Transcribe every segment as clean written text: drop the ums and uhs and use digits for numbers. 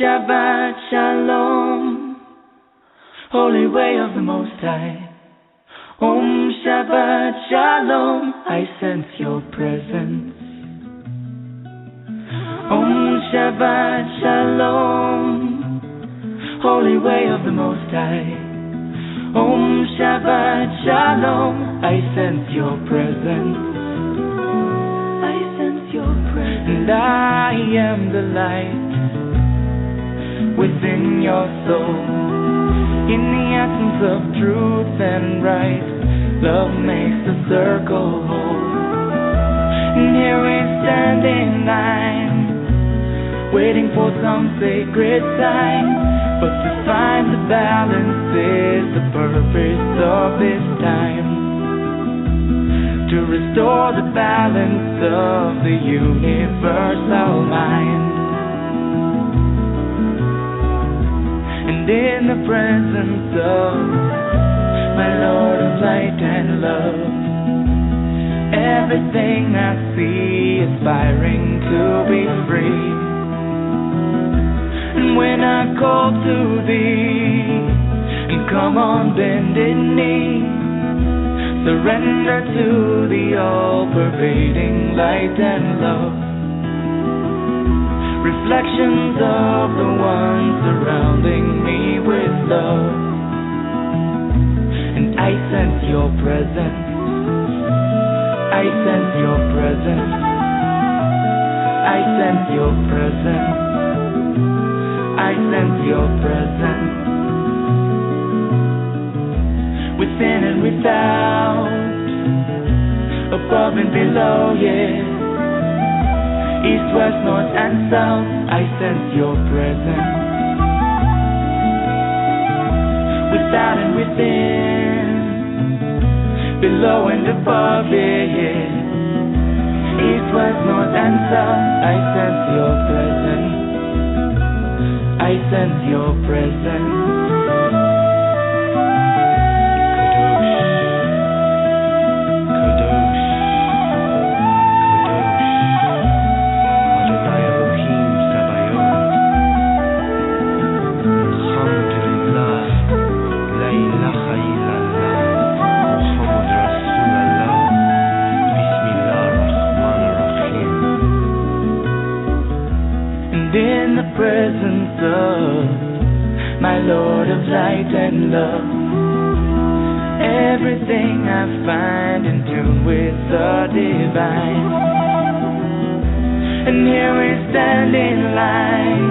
Shabbat Shalom, Holy way of the Most High. Om Shabbat Shalom, I sense your presence. Om Shabbat Shalom, Holy way of the Most High. Om Shabbat Shalom, I sense your presence. I sense your presence. And I am the light within your soul. In the essence of truth and right, love makes the circle whole. And here we stand in line, waiting for some sacred sign. But to find the balance is the purpose of this time. To restore the balance of the universal mind. And in the presence of my Lord of light and love, everything I see aspiring to be free. And when I call to thee, and come on bended knee, surrender to the all-pervading light and love. Reflections of the one surrounding me with love. And I sense your presence. I sense your presence. I sense your presence. I sense your presence. Within and without, above and below, yeah. East, west, north, and south, I sense your presence. Without and within, below and above, yeah. East, west, north, and south, I sense your presence. I sense your presence. In the presence of my Lord of light and love, everything I find in tune with the divine. And here we stand in line,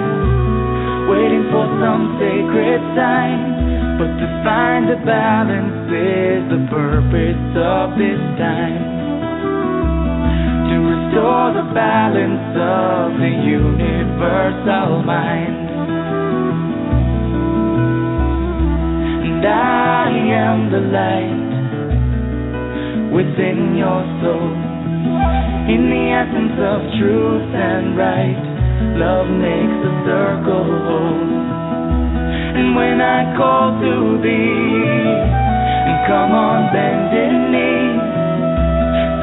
waiting for some sacred sign. But to find the balance is the purpose of this time. To restore the balance of the universal mind. And I am the light within your soul. In the essence of truth and right, love makes the circle whole. And when I call to thee, and come on bended knee,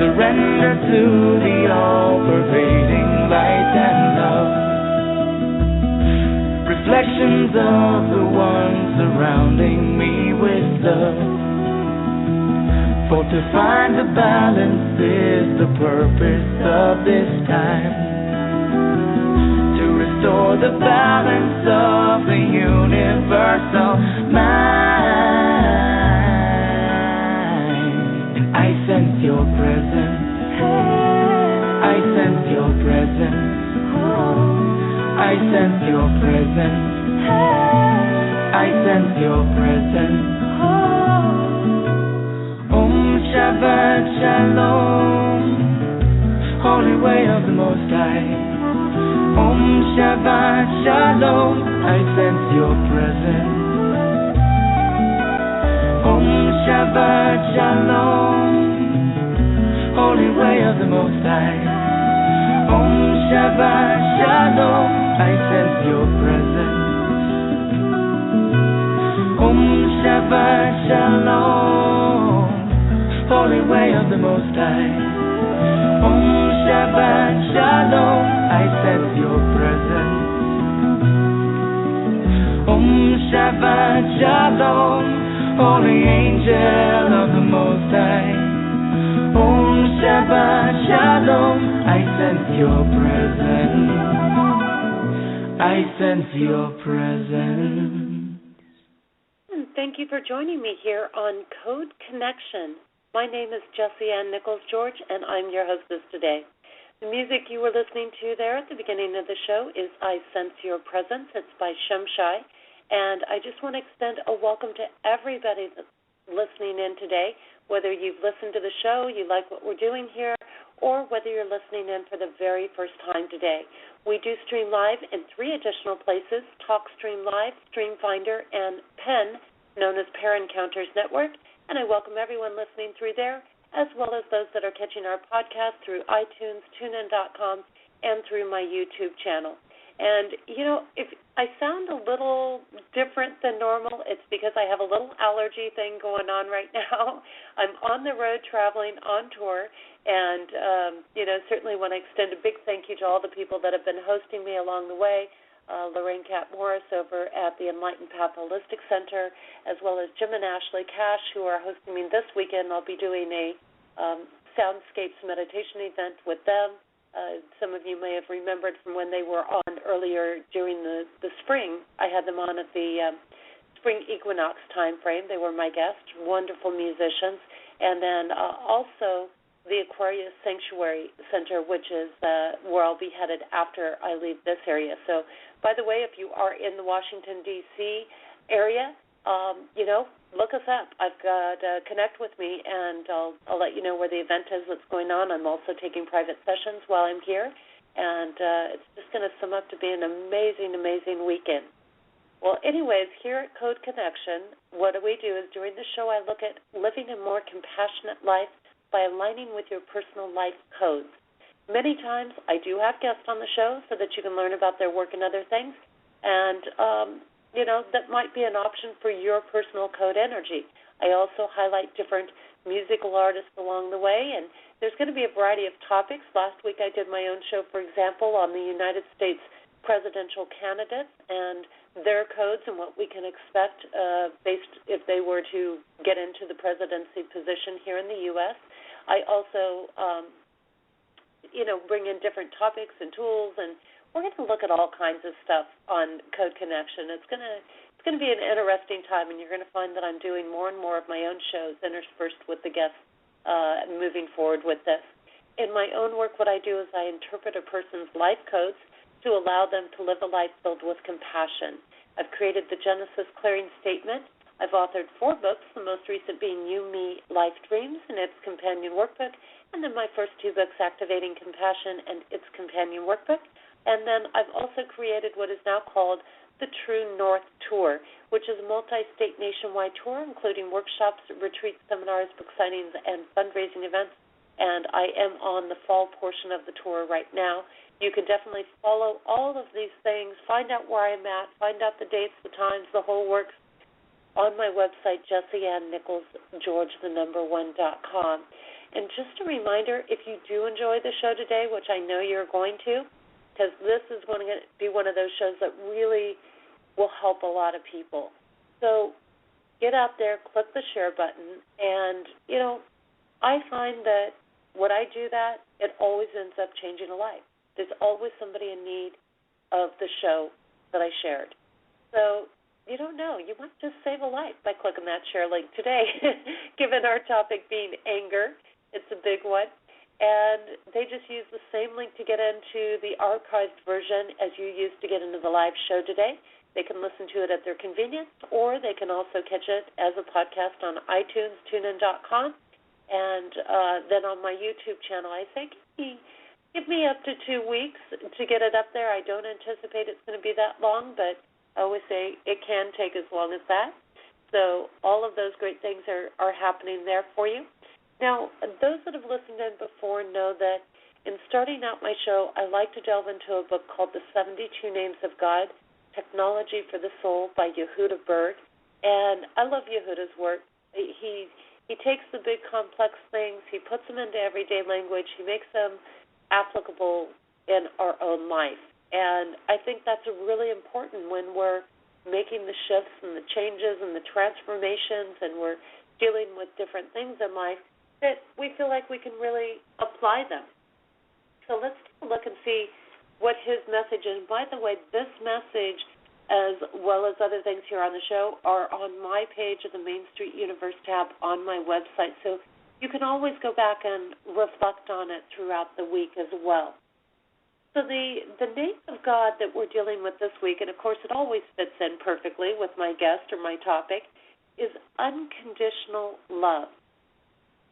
surrender to the all-pervading light and love. Reflections of the one surrounding me with love. For to find the balance is the purpose of this time. To restore the balance of the universal mind. And I sense your presence. I sense your presence. I sense your presence. I sense your presence. Om Shabbat Shalom, Holy way of the Most High. Om Shabbat Shalom, I sense your presence. Om Shabbat Shalom, Holy way of the Most High. Om Shabbat Shalom, I sense your presence. Om Shabbat Shalom, Holy way of the Most High. Om Shabbat Shalom, I sense your presence. Shabbat Shalom, holy angel of the Most High. Om Shabbat Shalom, I sense your presence. I sense your presence. Thank you for joining me here on Code Connection. My name is Jessie Ann Nichols George, and I'm your hostess today. The music you were listening to there at the beginning of the show is I Sense Your Presence. It's by Shemshai. And I just want to extend a welcome to everybody that's listening in today, whether you've listened to the show, you like what we're doing here, or whether you're listening in for the very first time today. We do stream live in 3 additional places: TalkStream Live, StreamFinder, and PEN, known as Pair Encounters Network. And I welcome everyone listening through there, as well as those that are catching our podcast through iTunes, TuneIn.com, and through my YouTube channel. And, you know, if I sound a little different than normal, it's because I have a little allergy thing going on right now. I'm on the road traveling on tour, and, you know, certainly want to extend a big thank you to all the people that have been hosting me along the way. Lorraine Cat Morris over at the Enlightened Path Holistic Center, as well as Jim and Ashley Cash, who are hosting me this weekend. I'll be doing a Soundscapes meditation event with them. Some of you may have remembered from when they were on earlier during the spring. I had them on at the spring equinox time frame. They were my guests, wonderful musicians. And then also the Aquarius Sanctuary Center, which is where I'll be headed after I leave this area. So, by the way, if you are in the Washington, D.C. area, you know, look us up. I've got connect with me, and I'll let you know where the event is that's going on. I'm also taking private sessions while I'm here, and it's just going to sum up to be an amazing, amazing weekend. Well, anyways, here at Code Connection, what we do is during the show I look at living a more compassionate life by aligning with your personal life codes. Many times I do have guests on the show so that you can learn about their work and other things, and you know, that might be an option for your personal code energy. I also highlight different musical artists along the way, and there's going to be a variety of topics. Last week I did my own show, for example, on the United States presidential candidates and their codes and what we can expect based if they were to get into the presidency position here in the U.S. I also, you know, bring in different topics and tools, and we're going to look at all kinds of stuff on Code Connection. It's going to be an interesting time, and you're going to find that I'm doing more and more of my own shows interspersed with the guests moving forward with this. In my own work, what I do is I interpret a person's life codes to allow them to live a life filled with compassion. I've created the Genesis Clearing Statement. I've authored 4 books, the most recent being You, Me, Life Dreams and its companion workbook, and then my first 2 books, Activating Compassion and its companion workbook. And then I've also created what is now called the True North Tour, which is a multi-state nationwide tour, including workshops, retreats, seminars, book signings, and fundraising events. And I am on the fall portion of the tour right now. You can definitely follow all of these things, find out where I'm at, find out the dates, the times, the whole works on my website, JessieAnnNicholsGeorge1.com. And just a reminder, if you do enjoy the show today, which I know you're going to, because this is going to be one of those shows that really will help a lot of people. So get out there, click the share button, and, you know, I find that when I do that, it always ends up changing a life. There's always somebody in need of the show that I shared. So you don't know. You might just save a life by clicking that share link today, given our topic being anger. It's a big one. And they just use the same link to get into the archived version as you used to get into the live show today. They can listen to it at their convenience, or they can also catch it as a podcast on iTunes, TuneIn.com, and then on my YouTube channel. I think give me up to 2 weeks to get it up there. I don't anticipate it's going to be that long, but I always say it can take as long as that. So all of those great things are happening there for you. Now, those that have listened in before know that in starting out my show, I like to delve into a book called The 72 Names of God, Technology for the Soul by Yehuda Berg. And I love Yehuda's work. He takes the big complex things, he puts them into everyday language, he makes them applicable in our own life. And I think that's really important when we're making the shifts and the changes and the transformations, and we're dealing with different things in life, that we feel like we can really apply them. So let's take a look and see what his message is. By the way, this message, as well as other things here on the show, are on my page of the Main Street Universe tab on my website. So you can always go back and reflect on it throughout the week as well. So the name of God that we're dealing with this week, and of course it always fits in perfectly with my guest or my topic, is unconditional love.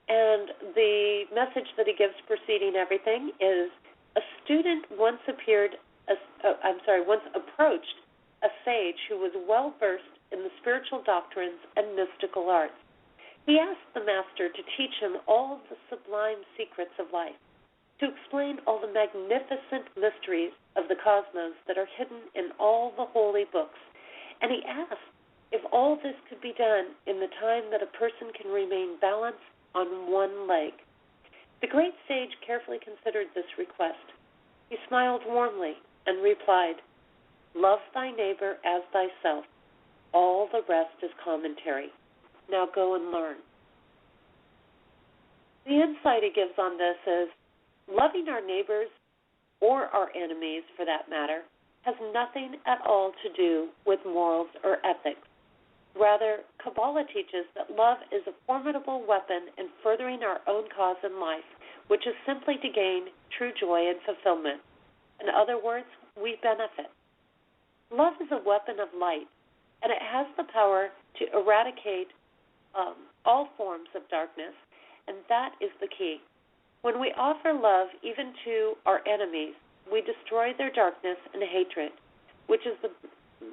And the message that he gives preceding everything is a student once approached a sage who was well-versed in the spiritual doctrines and mystical arts. He asked the master to teach him all the sublime secrets of life, to explain all the magnificent mysteries of the cosmos that are hidden in all the holy books. And he asked if all this could be done in the time that a person can remain balanced on one leg. The great sage carefully considered this request. He smiled warmly and replied, "Love thy neighbor as thyself. All the rest is commentary. Now go and learn." The insight he gives on this is, loving our neighbors, or our enemies for that matter, has nothing at all to do with morals or ethics. Rather, Kabbalah teaches that love is a formidable weapon in furthering our own cause in life, which is simply to gain true joy and fulfillment. In other words, we benefit. Love is a weapon of light, and it has the power to eradicate all forms of darkness, and that is the key. When we offer love even to our enemies, we destroy their darkness and hatred, which is the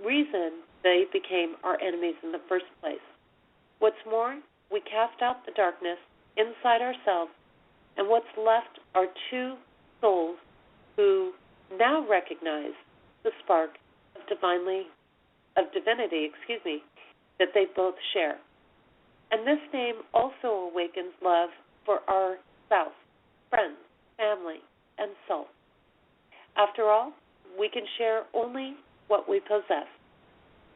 reason they became our enemies in the first place. What's more, we cast out the darkness inside ourselves, and what's left are two souls who now recognize the spark of divinity, that they both share. And this name also awakens love for our spouse, friends, family, and self. After all, we can share only what we possess.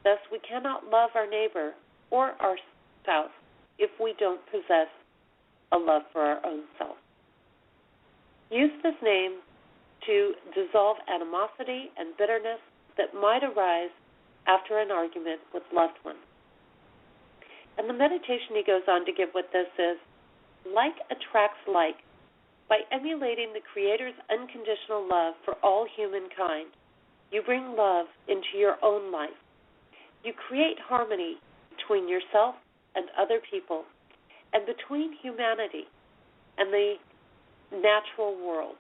Thus, we cannot love our neighbor or our spouse if we don't possess a love for our own self. Use this name to dissolve animosity and bitterness that might arise after an argument with loved ones. And the meditation he goes on to give with this is, like attracts like. By emulating the Creator's unconditional love for all humankind, you bring love into your own life. You create harmony between yourself and other people, and between humanity and the natural world.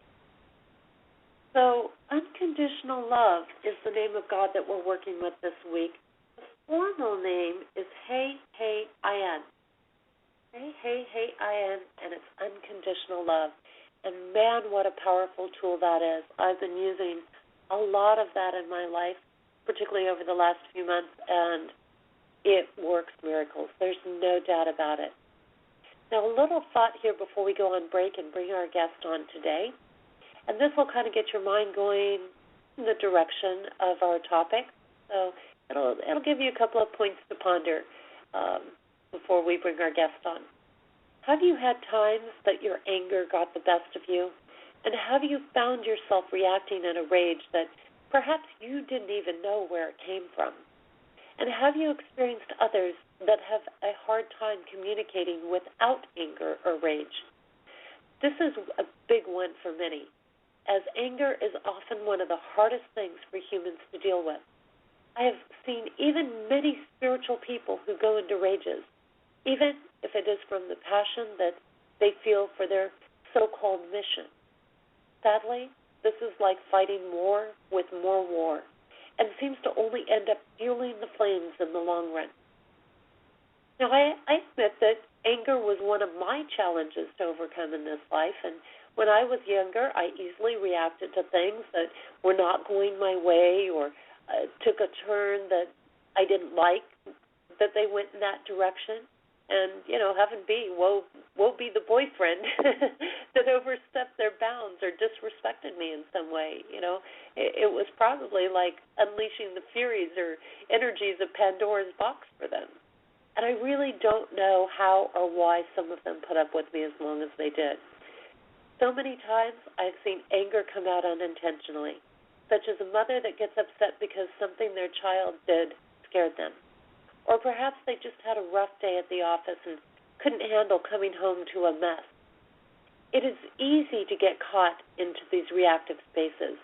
So, unconditional love is the name of God that we're working with this week. The formal name is Hey, Hey, I Am. Hey, Hey, Hey, I Am, and it's unconditional love. And man, what a powerful tool that is. I've been using a lot of that in my life, particularly over the last few months, and it works miracles. There's no doubt about it. Now, a little thought here before we go on break and bring our guest on today. And this will kind of get your mind going in the direction of our topic. So it'll give you a couple of points to ponder before we bring our guest on. Have you had times that your anger got the best of you? And have you found yourself reacting in a rage that perhaps you didn't even know where it came from? And have you experienced others that have a hard time communicating without anger or rage? This is a big one for many, as anger is often one of the hardest things for humans to deal with. I have seen even many spiritual people who go into rages, even if it is from the passion that they feel for their so-called mission. Sadly, this is like fighting war with more war, and seems to only end up fueling the flames in the long run. Now, I admit that anger was one of my challenges to overcome in this life, and when I was younger, I easily reacted to things that were not going my way or took a turn that I didn't like, that they went in that direction. And, heaven be, woe will be the boyfriend that overstepped their bounds or disrespected me in some way. It was probably like unleashing the furies or energies of Pandora's box for them. And I really don't know how or why some of them put up with me as long as they did. So many times I've seen anger come out unintentionally, such as a mother that gets upset because something their child did scared them. Or perhaps they just had a rough day at the office and couldn't handle coming home to a mess. It is easy to get caught into these reactive spaces,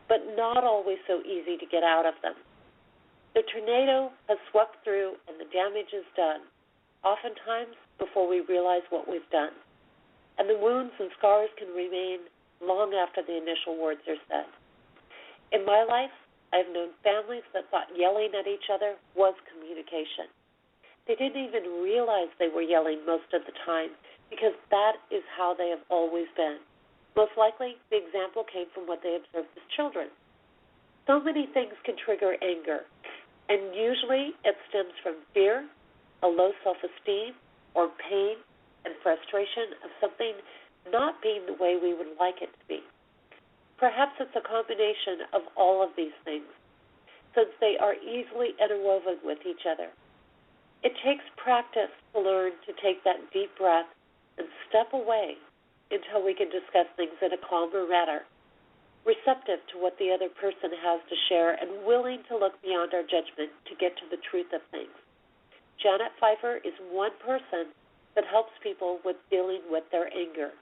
but not always so easy to get out of them. The tornado has swept through and the damage is done, oftentimes before we realize what we've done. And the wounds and scars can remain long after the initial words are said. In my life, I've known families that thought yelling at each other was communication. They didn't even realize they were yelling most of the time because that is how they have always been. Most likely, the example came from what they observed as children. So many things can trigger anger, and usually it stems from fear, a low self-esteem, or pain and frustration of something not being the way we would like it to be. Perhaps it's a combination of all of these things, since they are easily interwoven with each other. It takes practice to learn to take that deep breath and step away until we can discuss things in a calmer manner, receptive to what the other person has to share and willing to look beyond our judgment to get to the truth of things. Janet Pfeiffer is one person that helps people with dealing with their anger.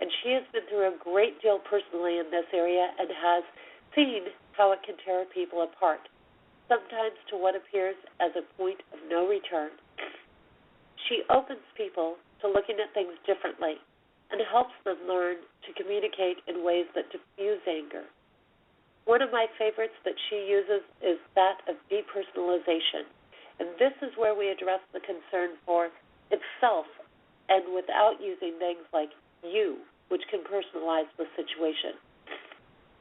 And she has been through a great deal personally in this area and has seen how it can tear people apart, sometimes to what appears as a point of no return. She opens people to looking at things differently and helps them learn to communicate in ways that diffuse anger. One of my favorites that she uses is that of depersonalization. And this is where we address the concern for itself and without using things like you, which can personalize the situation.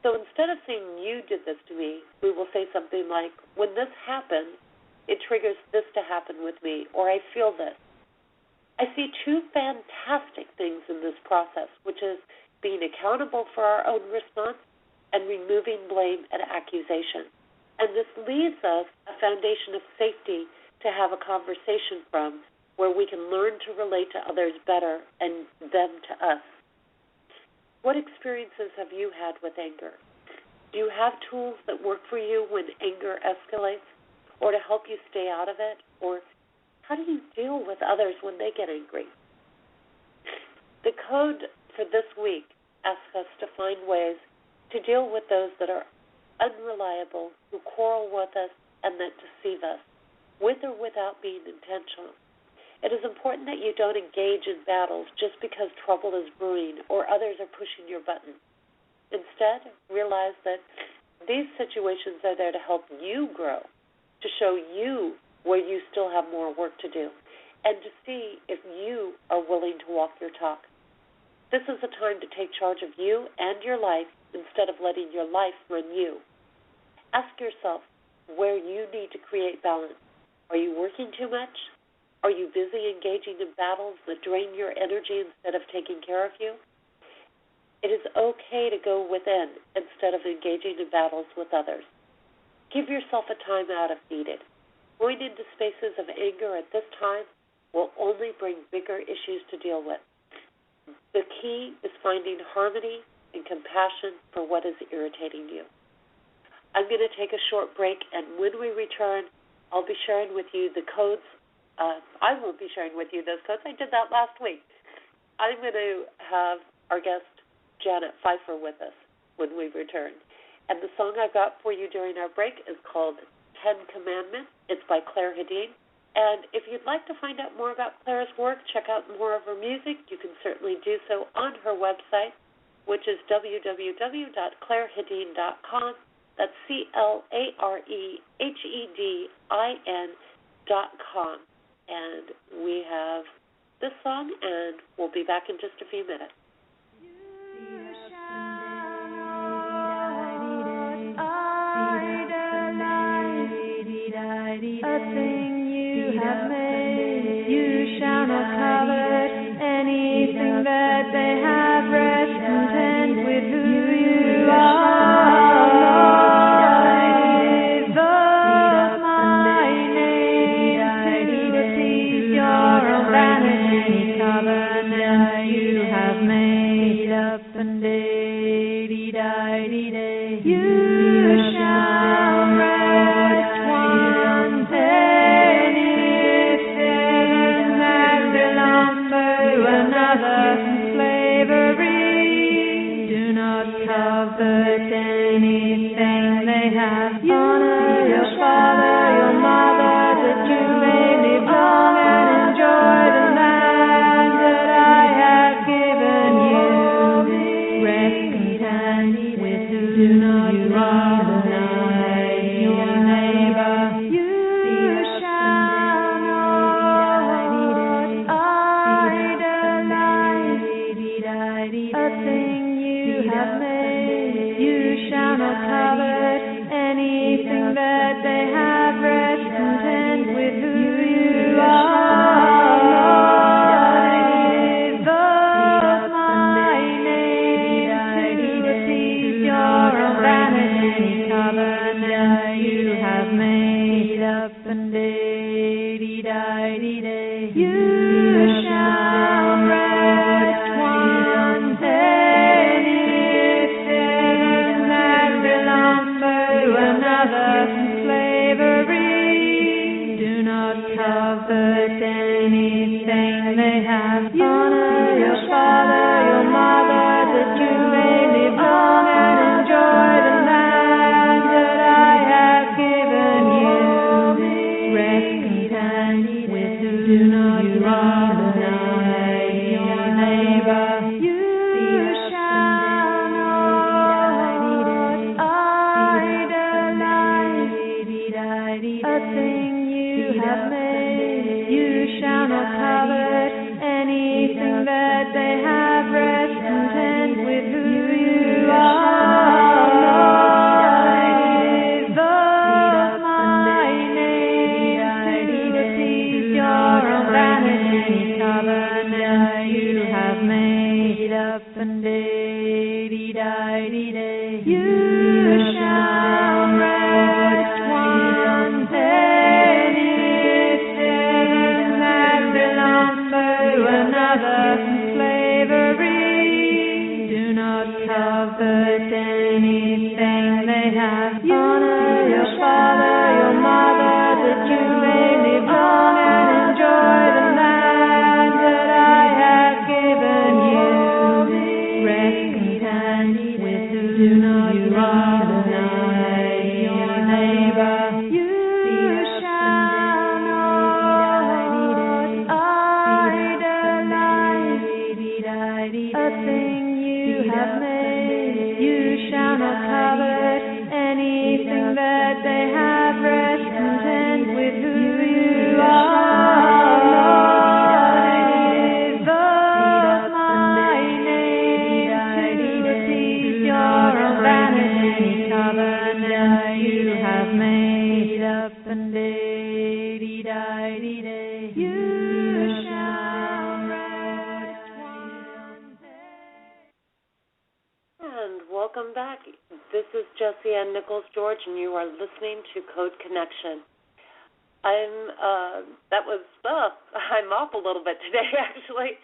So instead of saying you did this to me, we will say something like, when this happens, it triggers this to happen with me, or I feel this. I see two fantastic things in this process, which is being accountable for our own response and removing blame and accusation. And this leaves us a foundation of safety to have a conversation from, where we can learn to relate to others better and them to us. What experiences have you had with anger? Do you have tools that work for you when anger escalates, or to help you stay out of it? Or how do you deal with others when they get angry? The code for this week asks us to find ways to deal with those that are unreliable, who quarrel with us, and that deceive us, with or without being intentional. It is important that you don't engage in battles just because trouble is brewing or others are pushing your button. Instead, realize that these situations are there to help you grow, to show you where you still have more work to do, and to see if you are willing to walk your talk. This is a time to take charge of you and your life instead of letting your life run you. Ask yourself where you need to create balance. Are you working too much? Are you busy engaging in battles that drain your energy instead of taking care of you? It is okay to go within instead of engaging in battles with others. Give yourself a time out if needed. Going into spaces of anger at this time will only bring bigger issues to deal with. The key is finding harmony and compassion for what is irritating you. I'm going to take a short break, and when we return, I'll be sharing with you the codes. I won't be sharing with you those codes. I did that last week. I'm going to have our guest, Janet Pfeiffer, with us when we return. And the song I've got for you during our break is called 10 Commandments. It's by Claire Hedin. And if you'd like to find out more about Claire's work, check out more of her music, you can certainly do so on her website, which is www.clairehedin.com. That's CLAREHEDIN.com. And we have this song, and we'll be back in just a few minutes. A thing you have made, you shall not covet. Any anything that they have, rest content with who you are. Invoke my name to appease your own vanity, covenant you have made up and day-dee-die-dee-day. You shall rest one anything that belongs to another from slavery. Do not covet anything they have. Honor your father, your mother, that you may live long and enjoy the land that I have given you. Rest content with who you are, deny your neighbor. You shall not idolize a thing you have made. You shall not covet anything that they have. Rest content with who you are. Invoke my name to appease your own vanity, covenant you have made up and day-dee-die-dee-day. You shall rest one anything that belongs to another from slavery. Do not covet anything they have. Honor your father, your mother, that you may live long and enjoy the land that I have given you. Rest content with who you are, deny your neighbor. You shall not idolize a thing you have made. You shall not covet anything that they have. Rest content with who you are. Invoke my name to appease your own vanity, covenant you have made up and day-dee-die-dee-day. You shall rest one anything that belongs to another from slavery. Do not covet anything they have. Honor your father, your mother, that you may live long and enjoy the land that I have given you. Rest content with who you are, deny your neighbor. You shall not idolize a thing you have made. You shall not covet anything that they have. Rest content with who you are. Invoke my name to appease your own vanity, covenant you have made up and day-dee-die-dee-day. You shall rest one day. And welcome back. This is Jessie Ann Nichols George, and you are listening to Code Connection. I'm off a little bit today, actually.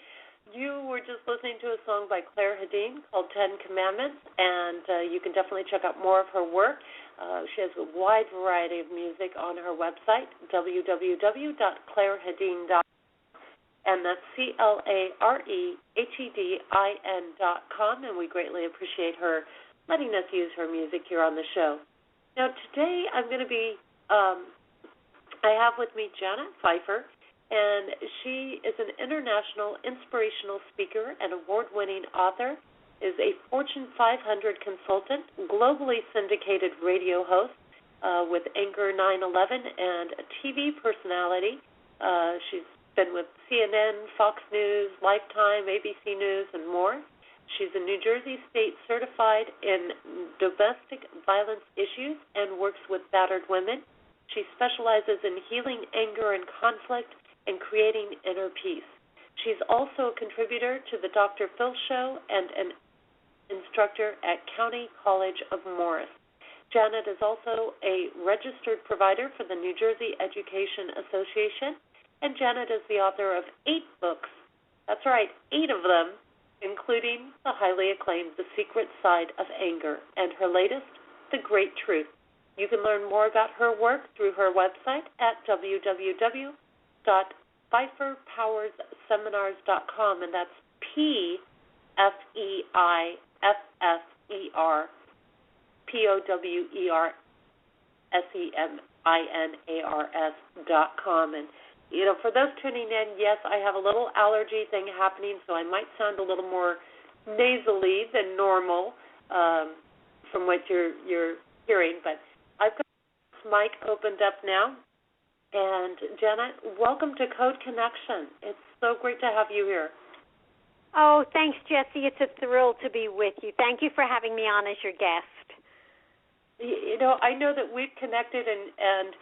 You were just listening to a song by Claire Hedin called 10 Commandments, and you can definitely check out more of her work. She has a wide variety of music on her website, www.clairehedin.com, and that's CLAREHEDIN.com, and we greatly appreciate her letting us use her music here on the show. Now, today I'm going to be, I have with me Janet Pfeiffer, and she is an international inspirational speaker and award-winning author, is a Fortune 500 consultant, globally syndicated radio host with Anchor 911, and a TV personality. She's been with CNN, Fox News, Lifetime, ABC News, and more. She's a New Jersey State certified in domestic violence issues and works with battered women. She specializes in healing anger and conflict and creating inner peace. She's also a contributor to the Dr. Phil Show and an instructor at County College of Morris. Janet is also a registered provider for the New Jersey Education Association, and Janet is the author of 8 books. That's right, 8 of them, including the highly acclaimed The Secret Side of Anger, and her latest, The Great Truth. You can learn more about her work through her website at www.pfeifferpowersseminars.com, and that's PFEIFFERPowerSeminars.com. And, for those tuning in, yes, I have a little allergy thing happening, so I might sound a little more nasally than normal from what you're hearing. But I've got this mic opened up now. And, Janet, welcome to Code Connection. It's so great to have you here. Oh, thanks, Jessie. It's a thrill to be with you. Thank you for having me on as your guest. I know that we've connected, and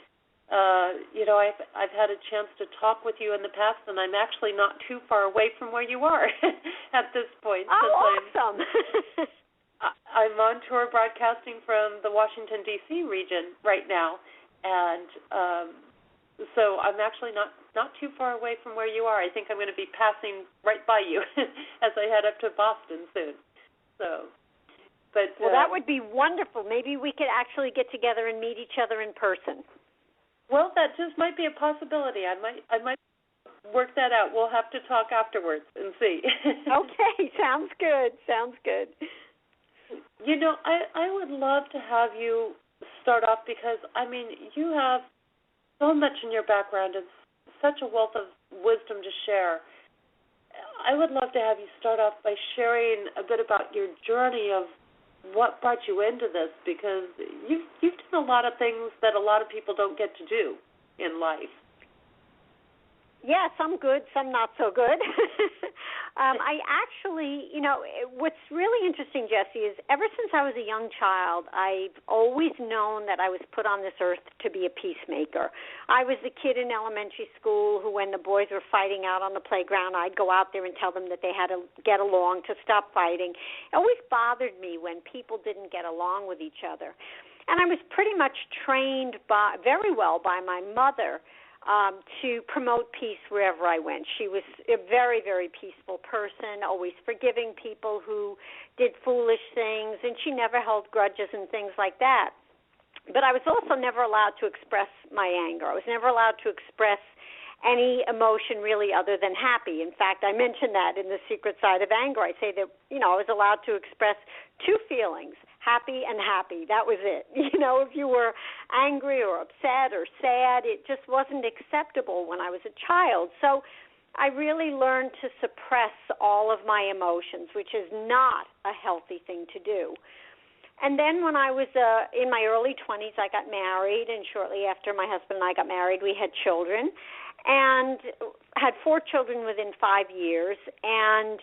I've had a chance to talk with you in the past, and I'm actually not too far away from where you are at this point. Oh, awesome. I'm on tour broadcasting from the Washington, D.C. region right now, and so I'm actually not too far away from where you are. I think I'm going to be passing right by you as I head up to Boston soon. Well, that would be wonderful. Maybe we could actually get together and meet each other in person. Well, that just might be a possibility. I might work that out. We'll have to talk afterwards and see. Okay, sounds good. I would love to have you start off because, you have so much in your background and such a wealth of wisdom to share. I would love to have you start off by sharing a bit about your journey of what brought you into this, because you've done a lot of things that a lot of people don't get to do in life. Yeah, some good, some not so good. I actually, what's really interesting, Jessie, is ever since I was a young child, I've always known that I was put on this earth to be a peacemaker. I was the kid in elementary school who, when the boys were fighting out on the playground, I'd go out there and tell them that they had to get along to stop fighting. It always bothered me when people didn't get along with each other. And I was pretty much trained very well by my mother to promote peace wherever I went. She was a very, very peaceful person, always forgiving people who did foolish things, and she never held grudges and things like that. But I was also never allowed to express my anger. I was never allowed to express any emotion really other than happy. In fact, I mentioned that in The Secret Side of Anger. I say that, I was allowed to express 2 feelings, happy and happy. That was it. If you were angry or upset or sad, it just wasn't acceptable when I was a child. So I really learned to suppress all of my emotions, which is not a healthy thing to do. And then when I was in my early 20s, I got married, and shortly after my husband and I got married, we had children, and had 4 children within 5 years, and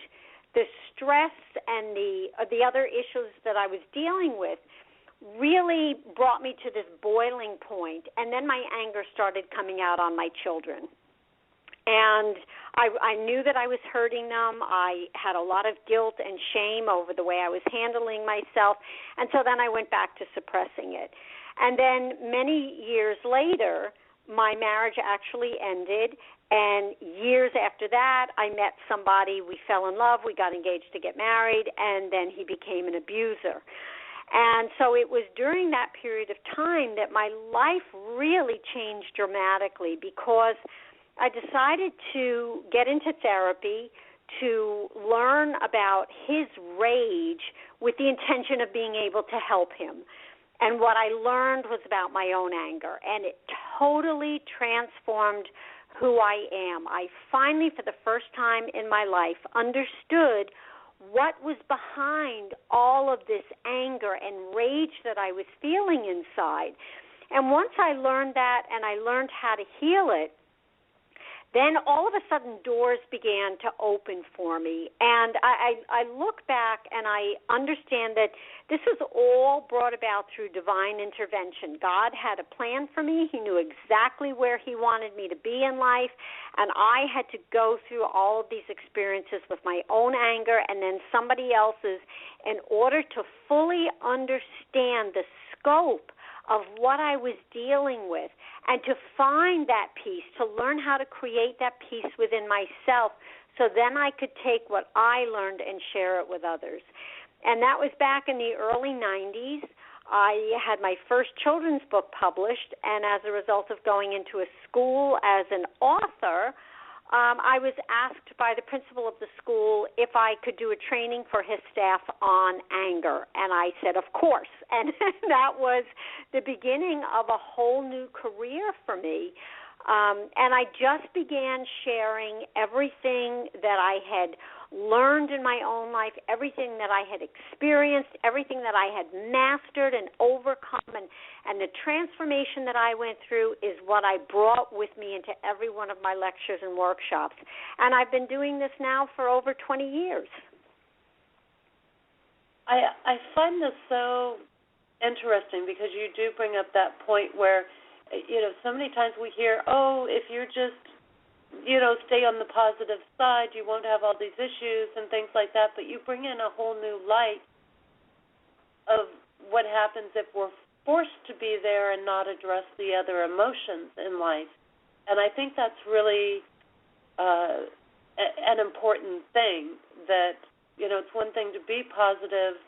the stress and the other issues that I was dealing with really brought me to this boiling point, and then my anger started coming out on my children. And I knew that I was hurting them. I had a lot of guilt and shame over the way I was handling myself, and so then I went back to suppressing it. And then many years later, my marriage actually ended, and years after that, I met somebody, we fell in love, we got engaged to get married, and then he became an abuser. And so it was during that period of time that my life really changed dramatically, because I decided to get into therapy to learn about his rage with the intention of being able to help him. And what I learned was about my own anger, and it totally transformed who I am. I finally, for the first time in my life, understood what was behind all of this anger and rage that I was feeling inside. And once I learned that and I learned how to heal it, then all of a sudden doors began to open for me. And I look back and I understand that this was all brought about through divine intervention. God had a plan for me. He knew exactly where he wanted me to be in life. And I had to go through all of these experiences with my own anger and then somebody else's in order to fully understand the scope of what I was dealing with and to find that peace, to learn how to create that peace within myself so then I could take what I learned and share it with others. And that was back in the early 90s. I had my first children's book published, and as a result of going into a school as an author, I was asked by the principal of the school if I could do a training for his staff on anger, and I said, of course. And that was the beginning of a whole new career for me. And I just began sharing everything that I had learned in my own life, everything that I had experienced, everything that I had mastered and overcome, and the transformation that I went through is what I brought with me into every one of my lectures and workshops. And I've been doing this now for over 20 years. I find this so interesting because you do bring up that point where, so many times we hear, if you're just stay on the positive side, you won't have all these issues and things like that, but you bring in a whole new light of what happens if we're forced to be there and not address the other emotions in life. And I think that's really an important thing that, it's one thing to be positive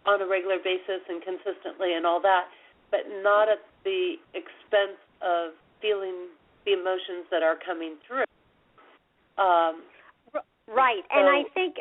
on a regular basis and consistently and all that, but not at the expense of feeling the emotions that are coming through. Right, and I think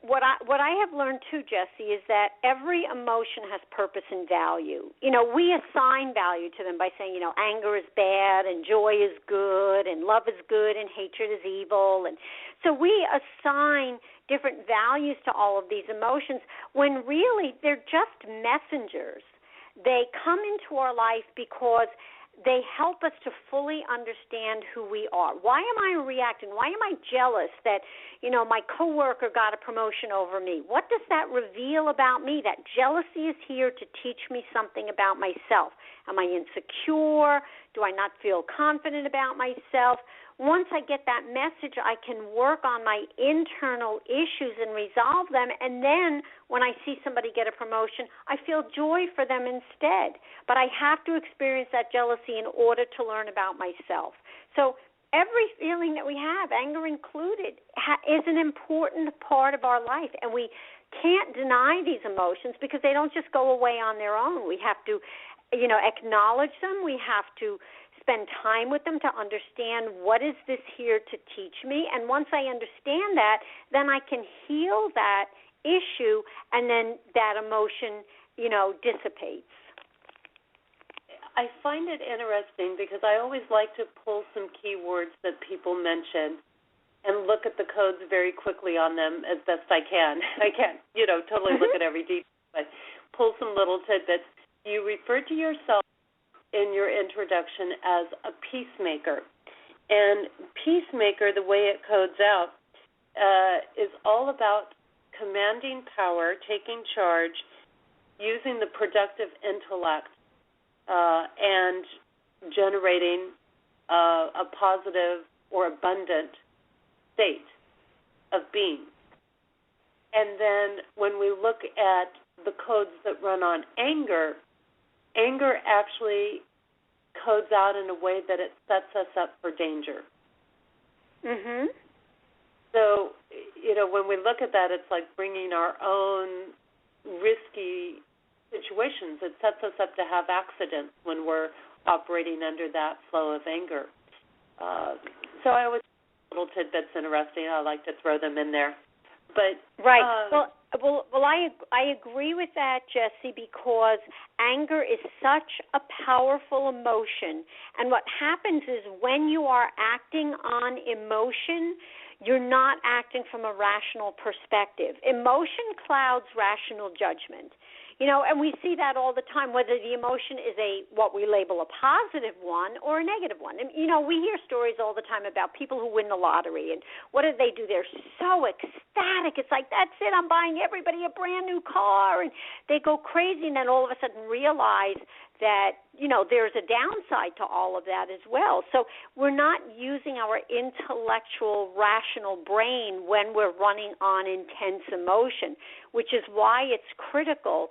what I have learned too, Jessie, is that every emotion has purpose and value. We assign value to them by saying, anger is bad and joy is good and love is good and hatred is evil. And so we assign different values to all of these emotions when really they're just messengers. They come into our life because they help us to fully understand who we are. Why am I reacting? Why am I jealous that, my coworker got a promotion over me? What does that reveal about me? That jealousy is here to teach me something about myself. Am I insecure? Do I not feel confident about myself? Once I get that message, I can work on my internal issues and resolve them, and then when I see somebody get a promotion, I feel joy for them instead. But I have to experience that jealousy in order to learn about myself. So every feeling that we have, anger included, is an important part of our life, and we can't deny these emotions because they don't just go away on their own. We have to, acknowledge them. We have to spend time with them to understand what is this here to teach me. And once I understand that, then I can heal that issue, and then that emotion, dissipates. I find it interesting because I always like to pull some keywords that people mention and look at the codes very quickly on them as best I can. I can't, totally look at every detail, but pull some little tidbits. You refer to yourself in your introduction as a peacemaker. And peacemaker, the way it codes out, is all about commanding power, taking charge, using the productive intellect, and generating a positive or abundant state of being. And then when we look at the codes that run on anger actually codes out in a way that it sets us up for danger. Mhm. So, when we look at that, it's like bringing our own risky situations. It sets us up to have accidents when we're operating under that flow of anger. So I always find little tidbits interesting. I like to throw them in there. But right. Well, I agree with that, Jessie, because anger is such a powerful emotion. And what happens is when you are acting on emotion, you're not acting from a rational perspective. Emotion clouds rational judgment. And we see that all the time, whether the emotion is what we label a positive one or a negative one. And, we hear stories all the time about people who win the lottery, and what do? They're so ecstatic. It's like, that's it, I'm buying everybody a brand new car, and they go crazy, and then all of a sudden realize that, there's a downside to all of that as well. So we're not using our intellectual, rational brain when we're running on intense emotion, which is why it's critical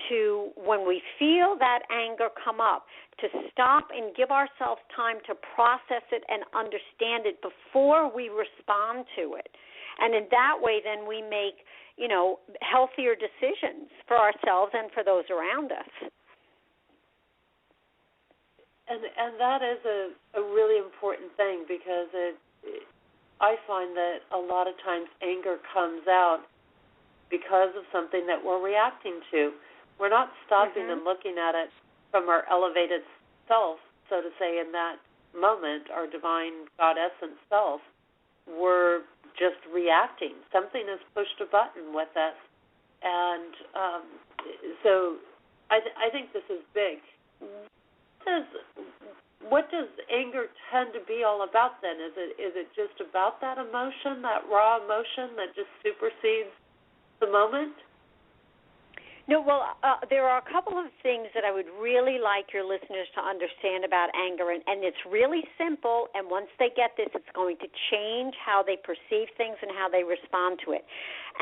to, when we feel that anger come up, to stop and give ourselves time to process it and understand it before we respond to it. And in that way, then we make, healthier decisions for ourselves and for those around us. And that is a really important thing, because I find that a lot of times anger comes out because of something that we're reacting to. We're not stopping and looking at it from our elevated self, so to say, in that moment, our divine God essence self. We're just reacting. Something has pushed a button with us. And so I think this is big. What does anger tend to be all about then? Is it just about that emotion, that raw emotion that just supersedes the moment? No, well, there are a couple of things that I would really like your listeners to understand about anger, and it's really simple, and once they get this, it's going to change how they perceive things and how they respond to it.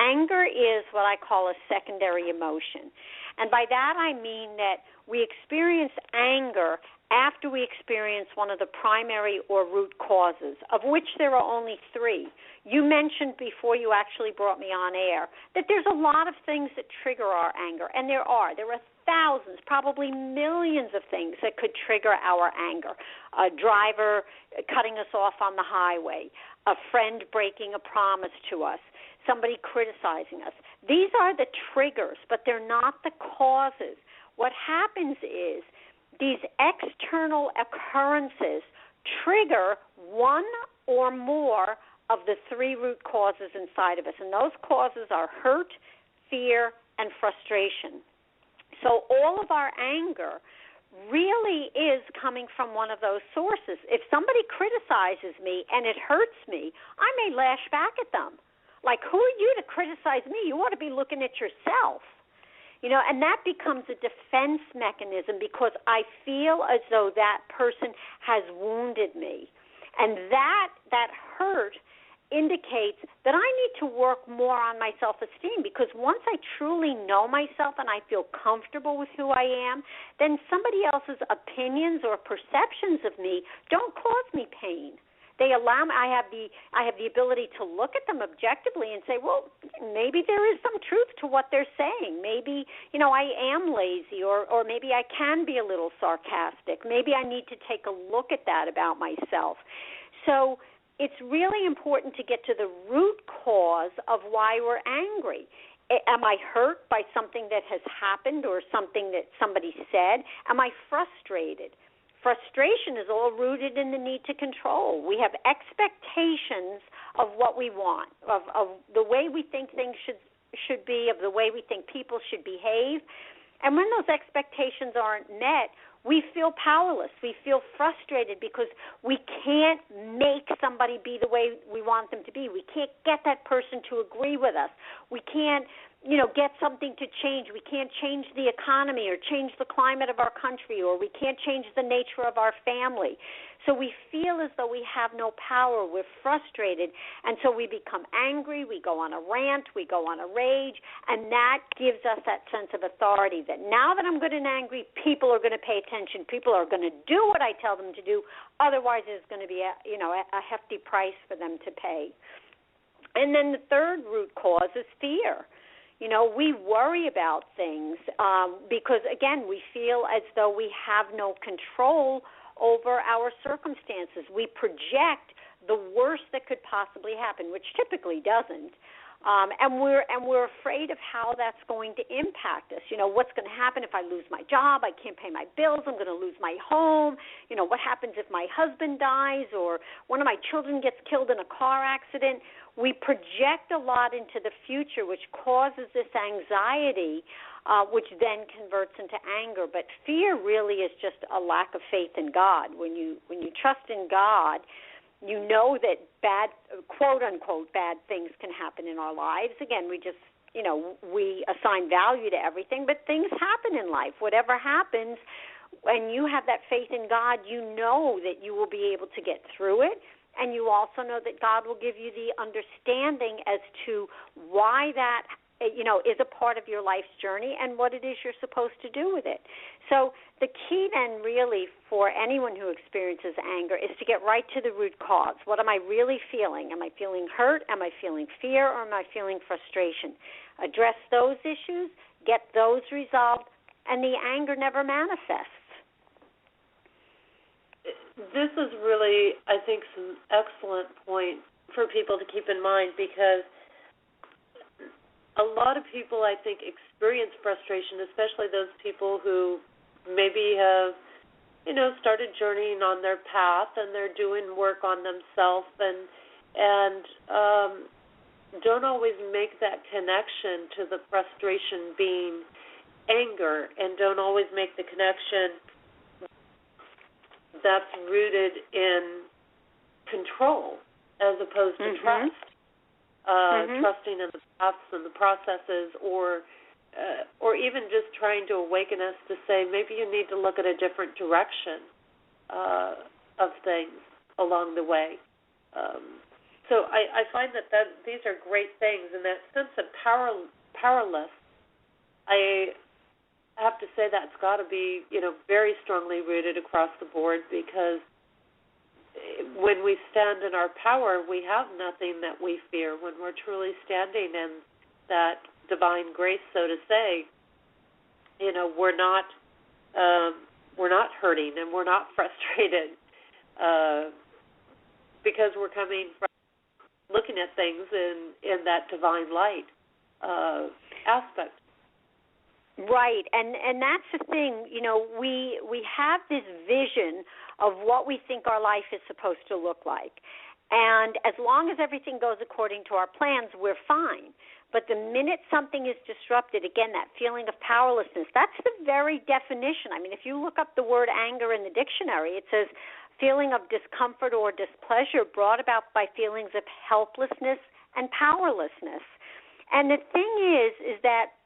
Anger is what I call a secondary emotion, and by that I mean that we experience anger after we experience one of the primary or root causes, of which there are only 3. You mentioned before you actually brought me on air that there's a lot of things that trigger our anger, and there are. There are thousands, probably millions of things that could trigger our anger. A driver cutting us off on the highway, a friend breaking a promise to us, somebody criticizing us. These are the triggers, but they're not the causes. What happens is these external occurrences trigger one or more of the 3 root causes inside of us, and those causes are hurt, fear, and frustration. So all of our anger really is coming from one of those sources. If somebody criticizes me and it hurts me, I may lash back at them. Like, who are you to criticize me? You ought to be looking at yourself. And that becomes a defense mechanism because I feel as though that person has wounded me. And that hurt indicates that I need to work more on my self-esteem, because once I truly know myself and I feel comfortable with who I am, then somebody else's opinions or perceptions of me don't cause me pain. They allow me. I have the ability to look at them objectively and say, well, maybe there is some truth to what they're saying. Maybe, I am lazy, or maybe I can be a little sarcastic. Maybe I need to take a look at that about myself. So it's really important to get to the root cause of why we're angry. Am I hurt by something that has happened or something that somebody said? Am I frustrated? Frustration is all rooted in the need to control. We have expectations of what we want, of the way we think things should be, of the way we think people should behave. And when those expectations aren't met, we feel powerless. We feel frustrated because we can't make somebody be the way we want them to be. We can't get that person to agree with us. We can't, get something to change. We can't change the economy or change the climate of our country, or we can't change the nature of our family. So we feel as though we have no power. We're frustrated, and so we become angry. We go on a rant. We go on a rage, and that gives us that sense of authority that now that I'm good and angry, people are going to pay attention. People are going to do what I tell them to do. Otherwise, there's going to be a hefty price for them to pay. And then the third root cause is fear. We worry about things because, again, we feel as though we have no control over our circumstances. We project the worst that could possibly happen, which typically doesn't. And we're afraid of how that's going to impact us. What's going to happen if I lose my job? I can't pay my bills. I'm going to lose my home. What happens if my husband dies or one of my children gets killed in a car accident? We project a lot into the future, which causes this anxiety which then converts into anger. But fear really is just a lack of faith in God. When you trust in God, you know that bad, quote unquote, bad things can happen in our lives. Again, we just, we assign value to everything, but things happen in life. Whatever happens, when you have that faith in God, you know that you will be able to get through it. And you also know that God will give you the understanding as to why that is a part of your life's journey and what it is you're supposed to do with it. So the key then really for anyone who experiences anger is to get right to the root cause. What am I really feeling? Am I feeling hurt? Am I feeling fear? Or am I feeling frustration? Address those issues, get those resolved, and the anger never manifests. This is really, I think, some excellent point for people to keep in mind, because a lot of people, I think, experience frustration, especially those people who maybe have, started journeying on their path and they're doing work on themselves and don't always make that connection to the frustration being anger, and don't always make the connection that's rooted in control as opposed to trust. Trusting in the paths and the processes, or even just trying to awaken us to say maybe you need to look at a different direction of things along the way. So I find that these are great things, and that sense of powerless, I have to say that's got to be very strongly rooted across the board, because when we stand in our power, we have nothing that we fear. When we're truly standing in that divine grace, so to say, we're not hurting and we're not frustrated, because we're coming from looking at things in that divine light aspect. Right, and that's the thing. We have this vision of what we think our life is supposed to look like. And as long as everything goes according to our plans, we're fine. But the minute something is disrupted, again, that feeling of powerlessness, that's the very definition. I mean, if you look up the word anger in the dictionary, it says feeling of discomfort or displeasure brought about by feelings of helplessness and powerlessness. And the thing is that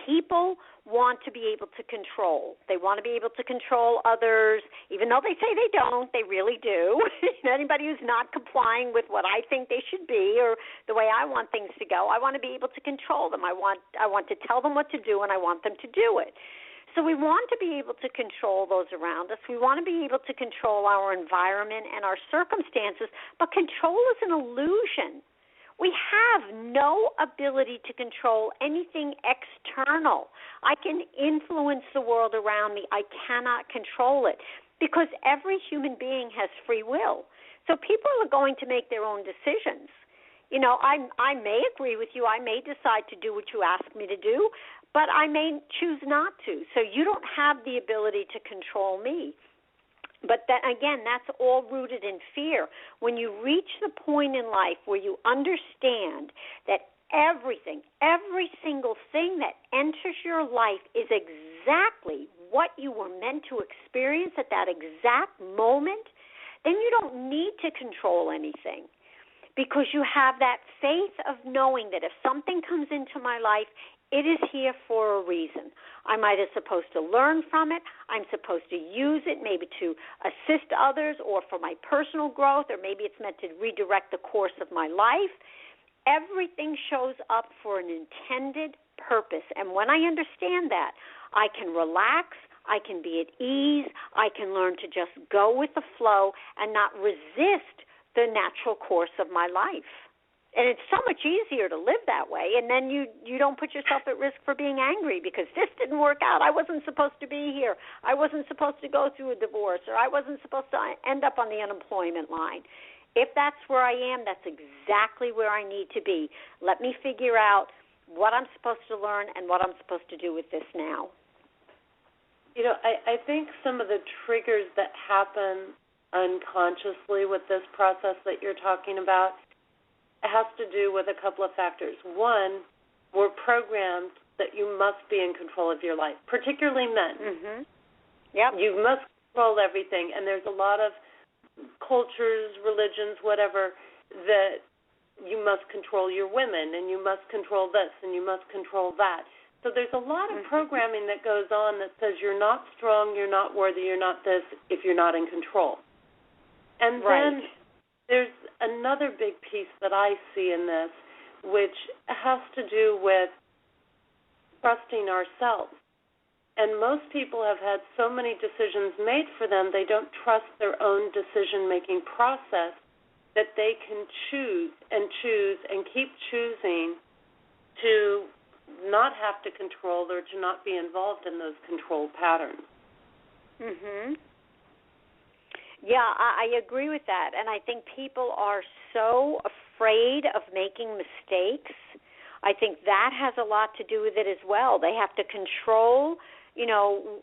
people want to be able to control. They want to be able to control others, even though they say they don't, they really do. Anybody who's not complying with what I think they should be or the way I want things to go, I want to be able to control them. I want to tell them what to do, and I want them to do it. So we want to be able to control those around us. We want to be able to control our environment and our circumstances, but control is an illusion. We have no ability to control anything external. I can influence the world around me. I cannot control it, because every human being has free will. So people are going to make their own decisions. I may agree with you. I may decide to do what you ask me to do, but I may choose not to. So you don't have the ability to control me. But that, again, that's all rooted in fear. When you reach the point in life where you understand that everything, every single thing that enters your life is exactly what you were meant to experience at that exact moment, then you don't need to control anything, because you have that faith of knowing that if something comes into my life, it is here for a reason. I might have supposed to learn from it. I'm supposed to use it maybe to assist others or for my personal growth, or maybe it's meant to redirect the course of my life. Everything shows up for an intended purpose. And when I understand that, I can relax, I can be at ease, I can learn to just go with the flow and not resist the natural course of my life. And it's so much easier to live that way, and then you don't put yourself at risk for being angry because this didn't work out. I wasn't supposed to be here. I wasn't supposed to go through a divorce, or I wasn't supposed to end up on the unemployment line. If that's where I am, that's exactly where I need to be. Let me figure out what I'm supposed to learn and what I'm supposed to do with this now. I think some of the triggers that happen unconsciously with this process that you're talking about has to do with a couple of factors. One, we're programmed that you must be in control of your life, particularly men. Mhm. Yep. You must control everything, and there's a lot of cultures, religions, whatever, that you must control your women, and you must control this, and you must control that. So there's a lot of programming that goes on that says you're not strong, you're not worthy, you're not this if you're not in control. And then there's another big piece that I see in this, which has to do with trusting ourselves. And most people have had so many decisions made for them, they don't trust their own decision-making process, that they can choose and keep choosing to not have to control or to not be involved in those control patterns. Mhm. Yeah, I agree with that. And I think people are so afraid of making mistakes. I think that has a lot to do with it as well. They have to control,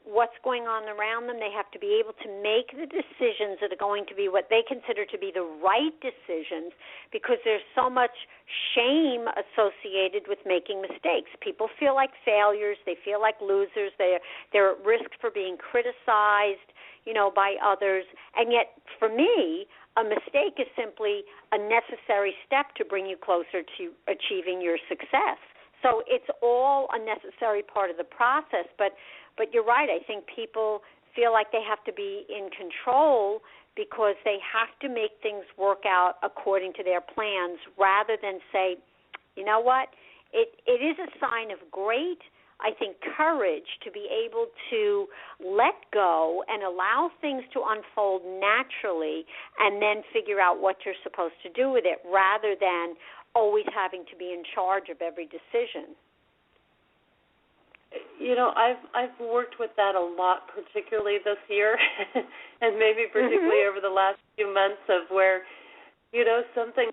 what's going on around them. They have to be able to make the decisions that are going to be what they consider to be the right decisions, because there's so much shame associated with making mistakes. People feel like failures. They feel like losers. They're at risk for being criticized, by others. And yet, for me, a mistake is simply a necessary step to bring you closer to achieving your success. So it's all a necessary part of the process. But you're right. I think people feel like they have to be in control because they have to make things work out according to their plans, rather than say, you know what, it is a sign of great, I think, courage to be able to let go and allow things to unfold naturally and then figure out what you're supposed to do with it, rather than always having to be in charge of every decision. I've worked with that a lot, particularly this year, and maybe particularly over the last few months, of where, something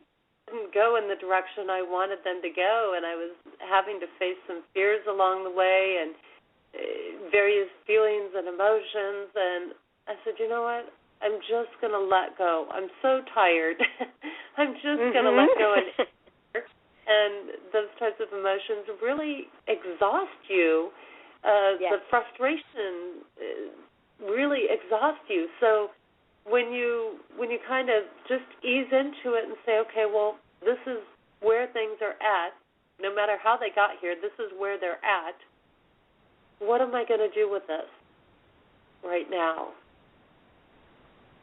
didn't go in the direction I wanted them to go, and I was having to face some fears along the way and various feelings and emotions, and I said, you know what, I'm just going to let go. I'm so tired. I'm just going to let go. And those types of emotions really exhaust you. The frustration really exhausts you. So when you kind of just ease into it and say, okay, well, this is where things are at, no matter how they got here, this is where they're at. What am I going to do with this right now?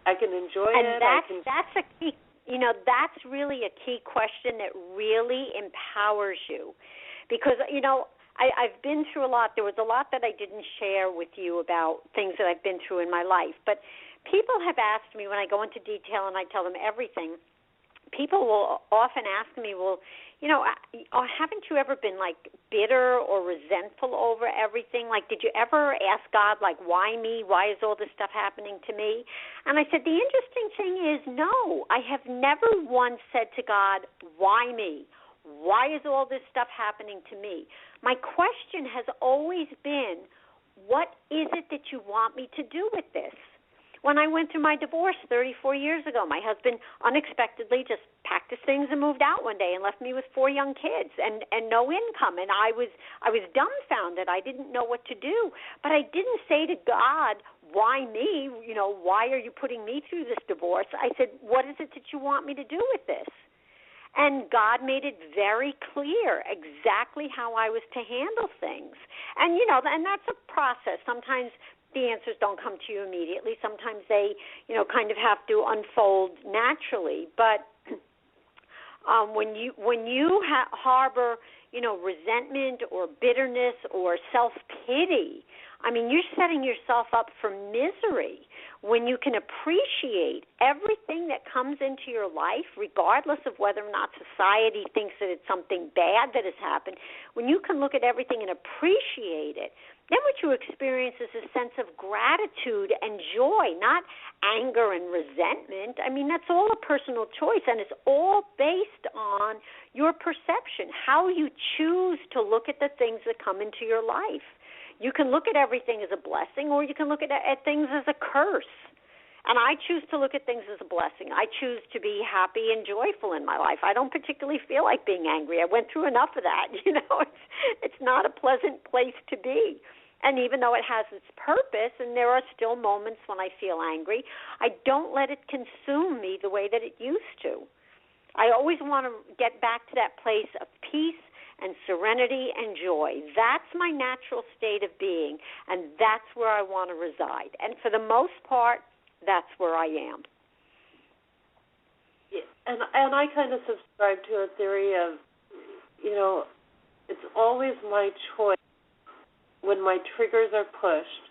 I can enjoy it. That's a key. That's really a key question that really empowers you, because, I've been through a lot. There was a lot that I didn't share with you about things that I've been through in my life, but people have asked me, when I go into detail and I tell them everything, people will often ask me, well, haven't you ever been, bitter or resentful over everything? Did you ever ask God, why me? Why is all this stuff happening to me? And I said, the interesting thing is, no, I have never once said to God, why me? Why is all this stuff happening to me? My question has always been, what is it that you want me to do with this? When I went through my divorce 34 years ago, my husband unexpectedly just packed his things and moved out one day and left me with 4 young kids and no income. And I was dumbfounded. I didn't know what to do. But I didn't say to God, why me? Why are you putting me through this divorce? I said, what is it that you want me to do with this? And God made it very clear exactly how I was to handle things. And, and that's a process. Sometimes the answers don't come to you immediately. Sometimes they, kind of have to unfold naturally. But when you harbor, resentment or bitterness or self-pity, you're setting yourself up for misery. When you can appreciate everything that comes into your life, regardless of whether or not society thinks that it's something bad that has happened, when you can look at everything and appreciate it, then what you experience is a sense of gratitude and joy, not anger and resentment. That's all a personal choice, and it's all based on your perception, how you choose to look at the things that come into your life. You can look at everything as a blessing, or you can look at things as a curse. And I choose to look at things as a blessing. I choose to be happy and joyful in my life. I don't particularly feel like being angry. I went through enough of that. It's not a pleasant place to be. And even though it has its purpose, and there are still moments when I feel angry, I don't let it consume me the way that it used to. I always want to get back to that place of peace and serenity and joy. That's my natural state of being, and that's where I want to reside. And for the most part, that's where I am. Yeah, and I kind of subscribe to a theory of, it's always my choice when my triggers are pushed,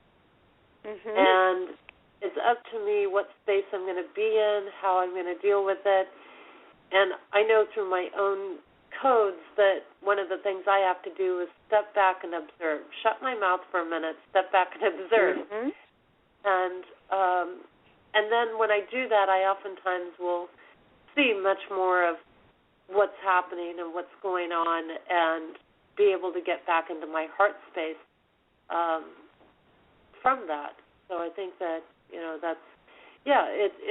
and it's up to me what space I'm going to be in, how I'm going to deal with it. And I know through my own codes that one of the things I have to do is step back and observe. Shut my mouth for a minute, step back and observe. And then when I do that, I oftentimes will see much more of what's happening and what's going on and be able to get back into my heart space from that. So I think that,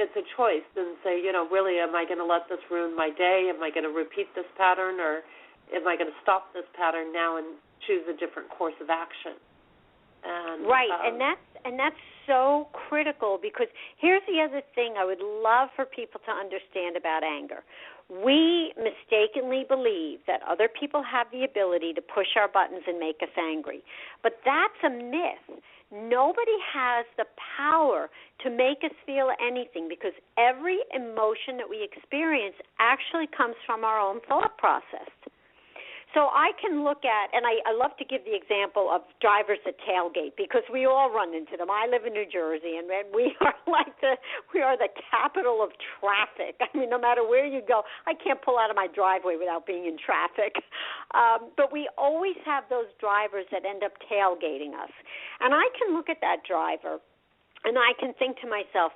it's a choice, and say, really, am I going to let this ruin my day? Am I going to repeat this pattern, or am I going to stop this pattern now and choose a different course of action? And, and that's so critical, because here's the other thing I would love for people to understand about anger. We mistakenly believe that other people have the ability to push our buttons and make us angry, but that's a myth. Nobody has the power to make us feel anything, because every emotion that we experience actually comes from our own thought process. So I can look at, and I love to give the example of drivers at tailgate, because we all run into them. I live in New Jersey, and we are the capital of traffic. I mean, no matter where you go, I can't pull out of my driveway without being in traffic. But we always have those drivers that end up tailgating us. And I can look at that driver, and I can think to myself,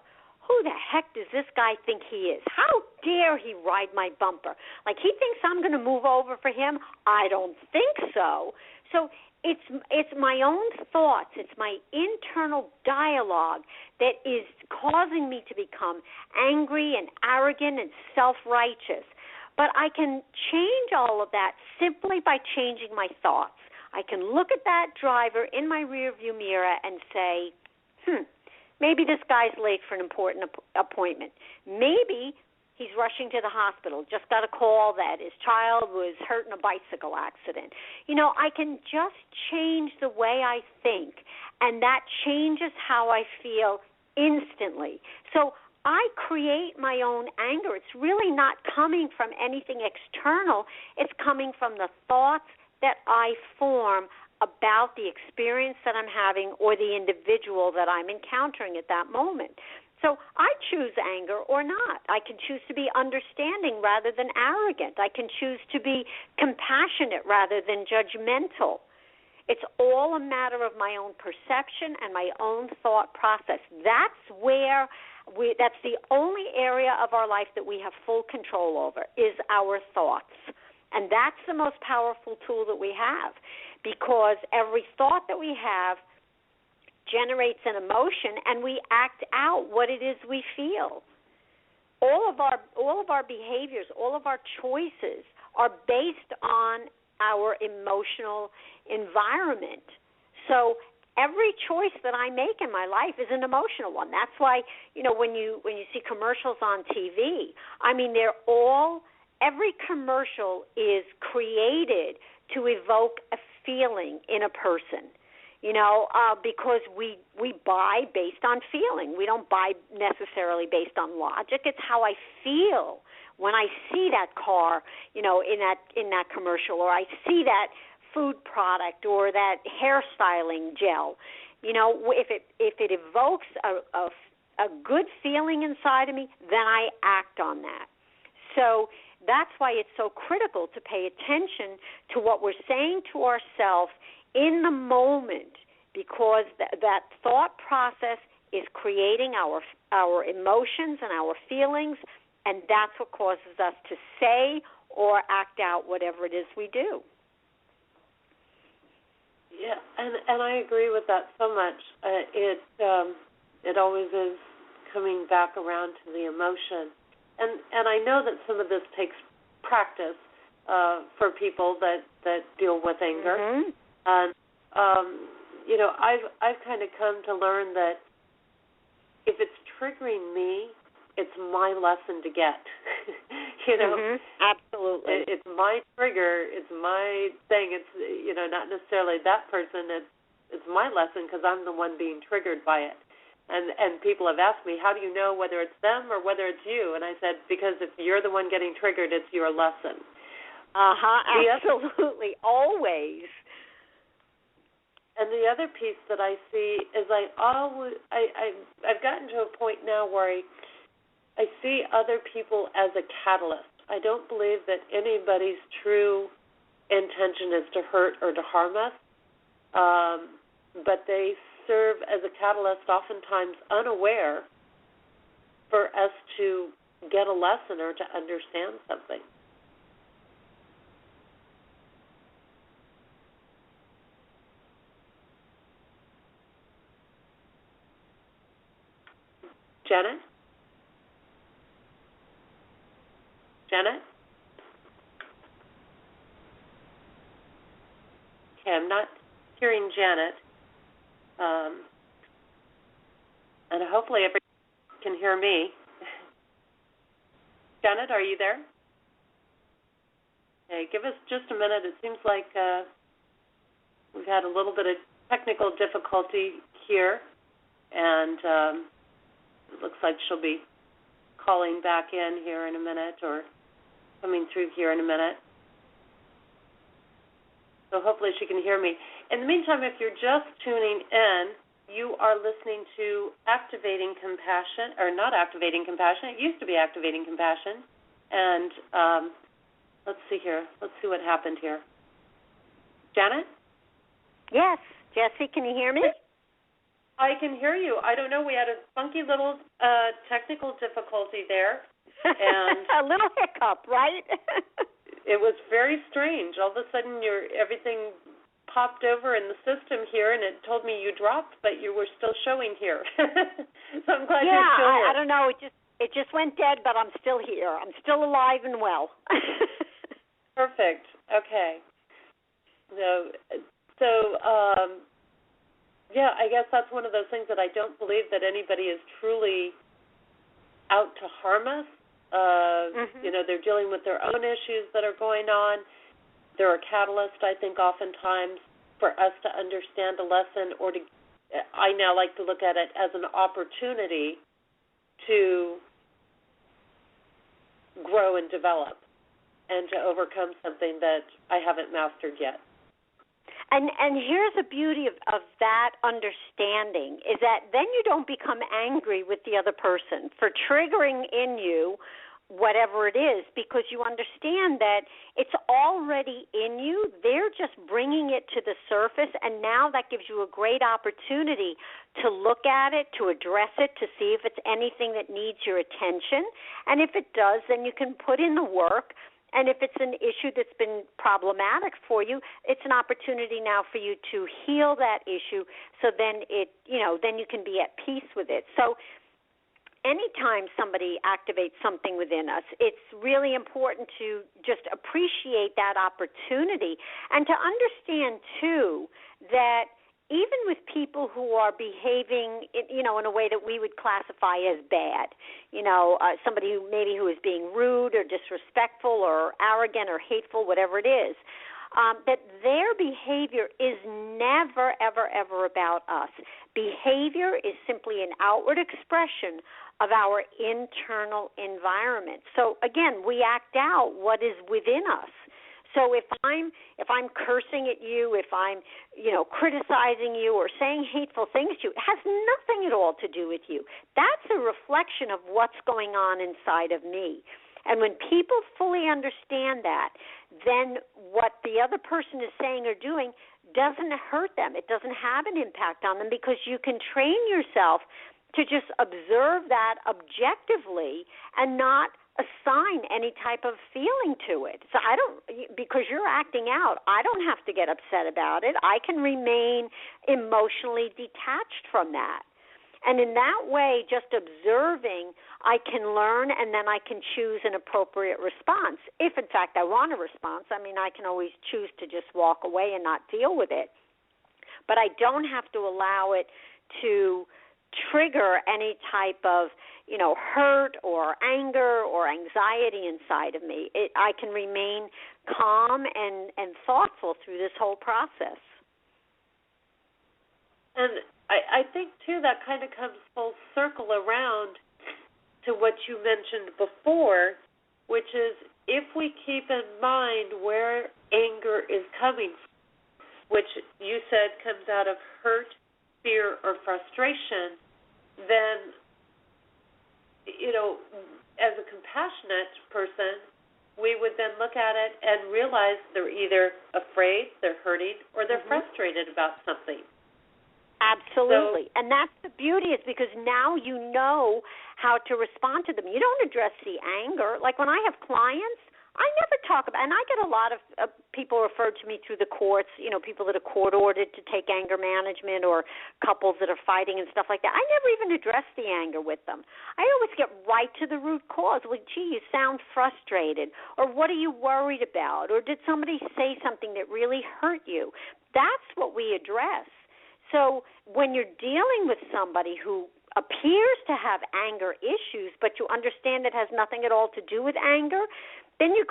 who the heck does this guy think he is? How dare he ride my bumper? Like, he thinks I'm going to move over for him? I don't think so. So it's my own thoughts. It's my internal dialogue that is causing me to become angry and arrogant and self-righteous. But I can change all of that simply by changing my thoughts. I can look at that driver in my rearview mirror and say, maybe this guy's late for an important appointment. Maybe he's rushing to the hospital, just got a call that his child was hurt in a bicycle accident. I can just change the way I think, and that changes how I feel instantly. So I create my own anger. It's really not coming from anything external. It's coming from the thoughts that I form about the experience that I'm having or the individual that I'm encountering at that moment. So I choose anger or not. I can choose to be understanding rather than arrogant. I can choose to be compassionate rather than judgmental. It's all a matter of my own perception and my own thought process. That's the only area of our life that we have full control over, is our thoughts. And that's the most powerful tool that we have, because every thought that we have generates an emotion, and we act out what it is we feel. All of our behaviors, all of our choices are based on our emotional environment. So every choice that I make in my life is an emotional one. That's why, when you see commercials on TV, every commercial is created to evoke a feeling in a person, because we buy based on feeling. We don't buy necessarily based on logic. It's how I feel when I see that car, in that commercial, or I see that food product or that hairstyling gel. If it evokes a good feeling inside of me, then I act on that. So that's why it's so critical to pay attention to what we're saying to ourselves in the moment, because that thought process is creating our emotions and our feelings, and that's what causes us to say or act out whatever it is we do. Yeah, and I agree with that so much. It always is coming back around to the emotion. And I know that some of this takes practice, for people that deal with anger. Mm-hmm. And I've kind of come to learn that if it's triggering me, it's my lesson to get. Mm-hmm. Absolutely. It's my trigger. It's my thing. It's not necessarily that person. It's my lesson because I'm the one being triggered by it. And people have asked me, how do you know whether it's them or whether it's you? And I said, because if you're the one getting triggered, it's your lesson. Absolutely, always. And the other piece that I see is I've gotten to a point now where I see other people as a catalyst. I don't believe that anybody's true intention is to hurt or to harm us, but they serve as a catalyst, oftentimes unaware, for us to get a lesson or to understand something. Janet? Janet? Okay, I'm not hearing Janet. And hopefully everyone can hear me. Janet, are you there? Okay, give us just a minute. It seems like we've had a little bit of technical difficulty here, and it looks like she'll be calling back in here in a minute or coming through here in a minute. So hopefully she can hear me. In the meantime, if you're just tuning in, you are listening to Activating Compassion, or not Activating Compassion. It used to be Activating Compassion. And let's see here. Let's see what happened here. Janet? Yes. Jesse, can you hear me? I can hear you. I don't know. We had a funky little technical difficulty there. And a little hiccup, right? It was very strange. All of a sudden, everything popped over in the system here, and it told me you dropped, but you were still showing here. So I'm glad you're still here. I don't know. It just went dead, but I'm still here. I'm still alive and well. Perfect. Okay. So I guess that's one of those things that I don't believe that anybody is truly out to harm us. They're dealing with their own issues that are going on. They're a catalyst, I think, oftentimes for us to understand a lesson, or I now like to look at it as an opportunity to grow and develop and to overcome something that I haven't mastered yet. And here's the beauty of that understanding, is that then you don't become angry with the other person for triggering in you whatever it is, because you understand that it's already in you. They're just bringing it to the surface, and now that gives you a great opportunity to look at it, to address it, to see if it's anything that needs your attention. And if it does, then you can put in the work. And if it's an issue that's been problematic for you, it's an opportunity now for you to heal that issue, so then then you can be at peace with it. So anytime somebody activates something within us, it's really important to just appreciate that opportunity and to understand, too, that even with people who are behaving, in a way that we would classify as bad, somebody who is being rude or disrespectful or arrogant or hateful, whatever it is, that their behavior is never, ever, ever about us. Behavior is simply an outward expression of our internal environment. So, again, we act out what is within us. So if I'm cursing at you, if I'm, criticizing you or saying hateful things to you, it has nothing at all to do with you. That's a reflection of what's going on inside of me. And when people fully understand that, then what the other person is saying or doing doesn't hurt them. It doesn't have an impact on them, because you can train yourself to just observe that objectively and not assign any type of feeling to it. So because you're acting out, I don't have to get upset about it. I can remain emotionally detached from that. And in that way, just observing, I can learn, and then I can choose an appropriate response. If, in fact, I want a response, I mean, I can always choose to just walk away and not deal with it. But I don't have to allow it to trigger any type of, hurt or anger or anxiety inside of me. I can remain calm and thoughtful through this whole process. And I think, too, that kind of comes full circle around to what you mentioned before, which is if we keep in mind where anger is coming from, which you said comes out of hurt, fear, or frustration, then, as a compassionate person, we would then look at it and realize they're either afraid, they're hurting, or they're frustrated about something. Absolutely. And that's the beauty, is because now you know how to respond to them. You don't address the anger. Like when I have clients, I never talk about, and I get a lot of people referred to me through the courts, people that are court-ordered to take anger management, or couples that are fighting and stuff like that. I never even address the anger with them. I always get right to the root cause. Like, gee, you sound frustrated, or what are you worried about, or did somebody say something that really hurt you? That's what we address. So when you're dealing with somebody who appears to have anger issues, but you understand it has nothing at all to do with anger, then you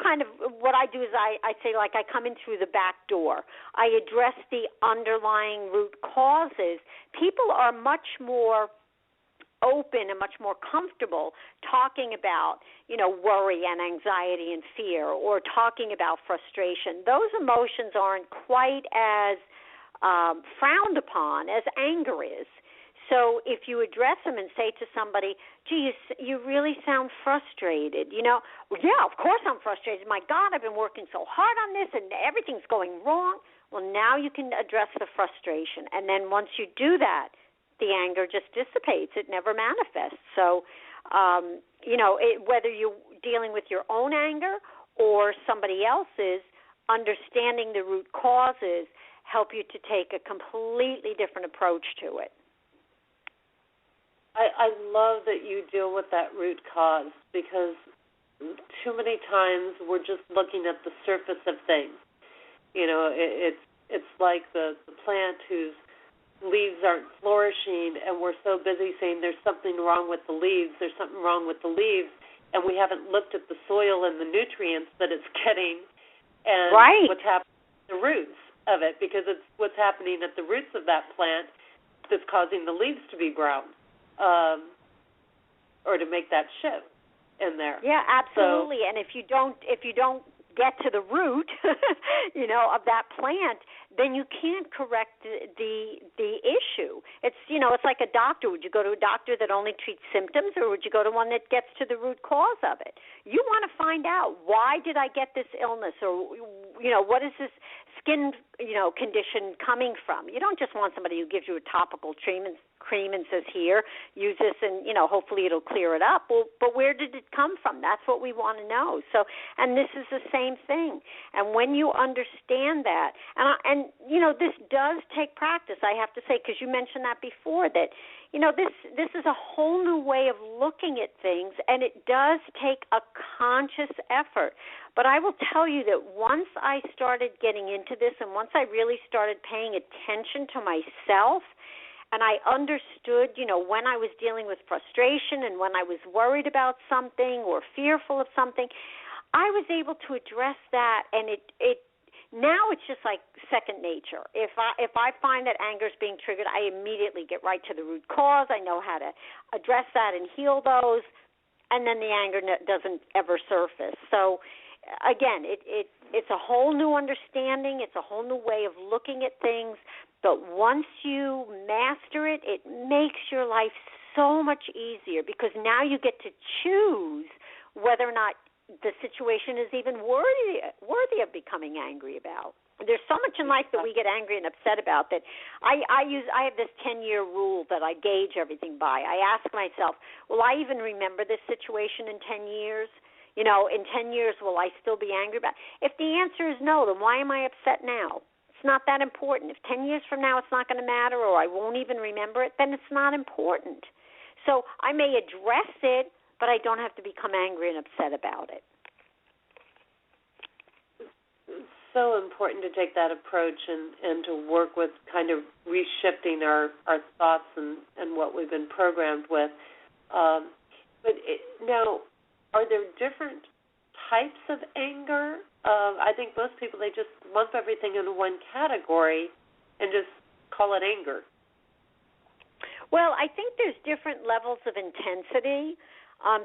what I do is I say, like, I come in through the back door. I address the underlying root causes. People are much more open and much more comfortable talking about, worry and anxiety and fear, or talking about frustration. Those emotions aren't quite as frowned upon as anger is. So if you address them and say to somebody, gee, you really sound frustrated, yeah, of course I'm frustrated. My God, I've been working so hard on this and everything's going wrong. Well, now you can address the frustration. And then once you do that, the anger just dissipates. It never manifests. So, whether you're dealing with your own anger or somebody else's, understanding the root causes help you to take a completely different approach to it. I love that you deal with that root cause, because too many times we're just looking at the surface of things. It's like the plant whose leaves aren't flourishing, and we're so busy saying there's something wrong with the leaves, and we haven't looked at the soil and the nutrients that it's getting and what's happening to the roots of it, because it's what's happening at the roots of that plant that's causing the leaves to be brown. Or to make that shift in there. Yeah, absolutely. So, and if you don't get to the root, of that plant, then you can't correct the issue. It's it's like a doctor. Would you go to a doctor that only treats symptoms, or would you go to one that gets to the root cause of it? You want to find out, why did I get this illness, or what is this skin condition coming from? You don't just want somebody who gives you a topical cream and says, here, use this, and hopefully it'll clear it up. Well, but where did it come from? That's what we want to know. So, and this is the same thing. And when you understand that, and this does take practice, I have to say, because you mentioned that before, that this is a whole new way of looking at things, and it does take a conscious effort. But I will tell you that once I started getting into this, and once I really started paying attention to myself, and I understood, when I was dealing with frustration and when I was worried about something or fearful of something, I was able to address that, and it now it's just like second nature. If I find that anger is being triggered, I immediately get right to the root cause. I know how to address that and heal those, and then the anger doesn't ever surface. So, again, it's a whole new understanding. It's a whole new way of looking at things. But once you master it, it makes your life so much easier, because now you get to choose whether or not the situation is even worthy of becoming angry about. There's so much in life that we get angry and upset about that I have this 10-year rule that I gauge everything by. I ask myself, will I even remember this situation in 10 years? In 10 years, will I still be angry about it? If the answer is no, then why am I upset now? not that important. If 10 years from now it's not going to matter or I won't even remember it, then it's not important. So I may address it, but I don't have to become angry and upset about it. So important to take that approach and to work with kind of reshifting our thoughts and what we've been programmed with. Now, are there different types of anger? I think most people, they just lump everything into one category and just call it anger. Well, I think there's different levels of intensity.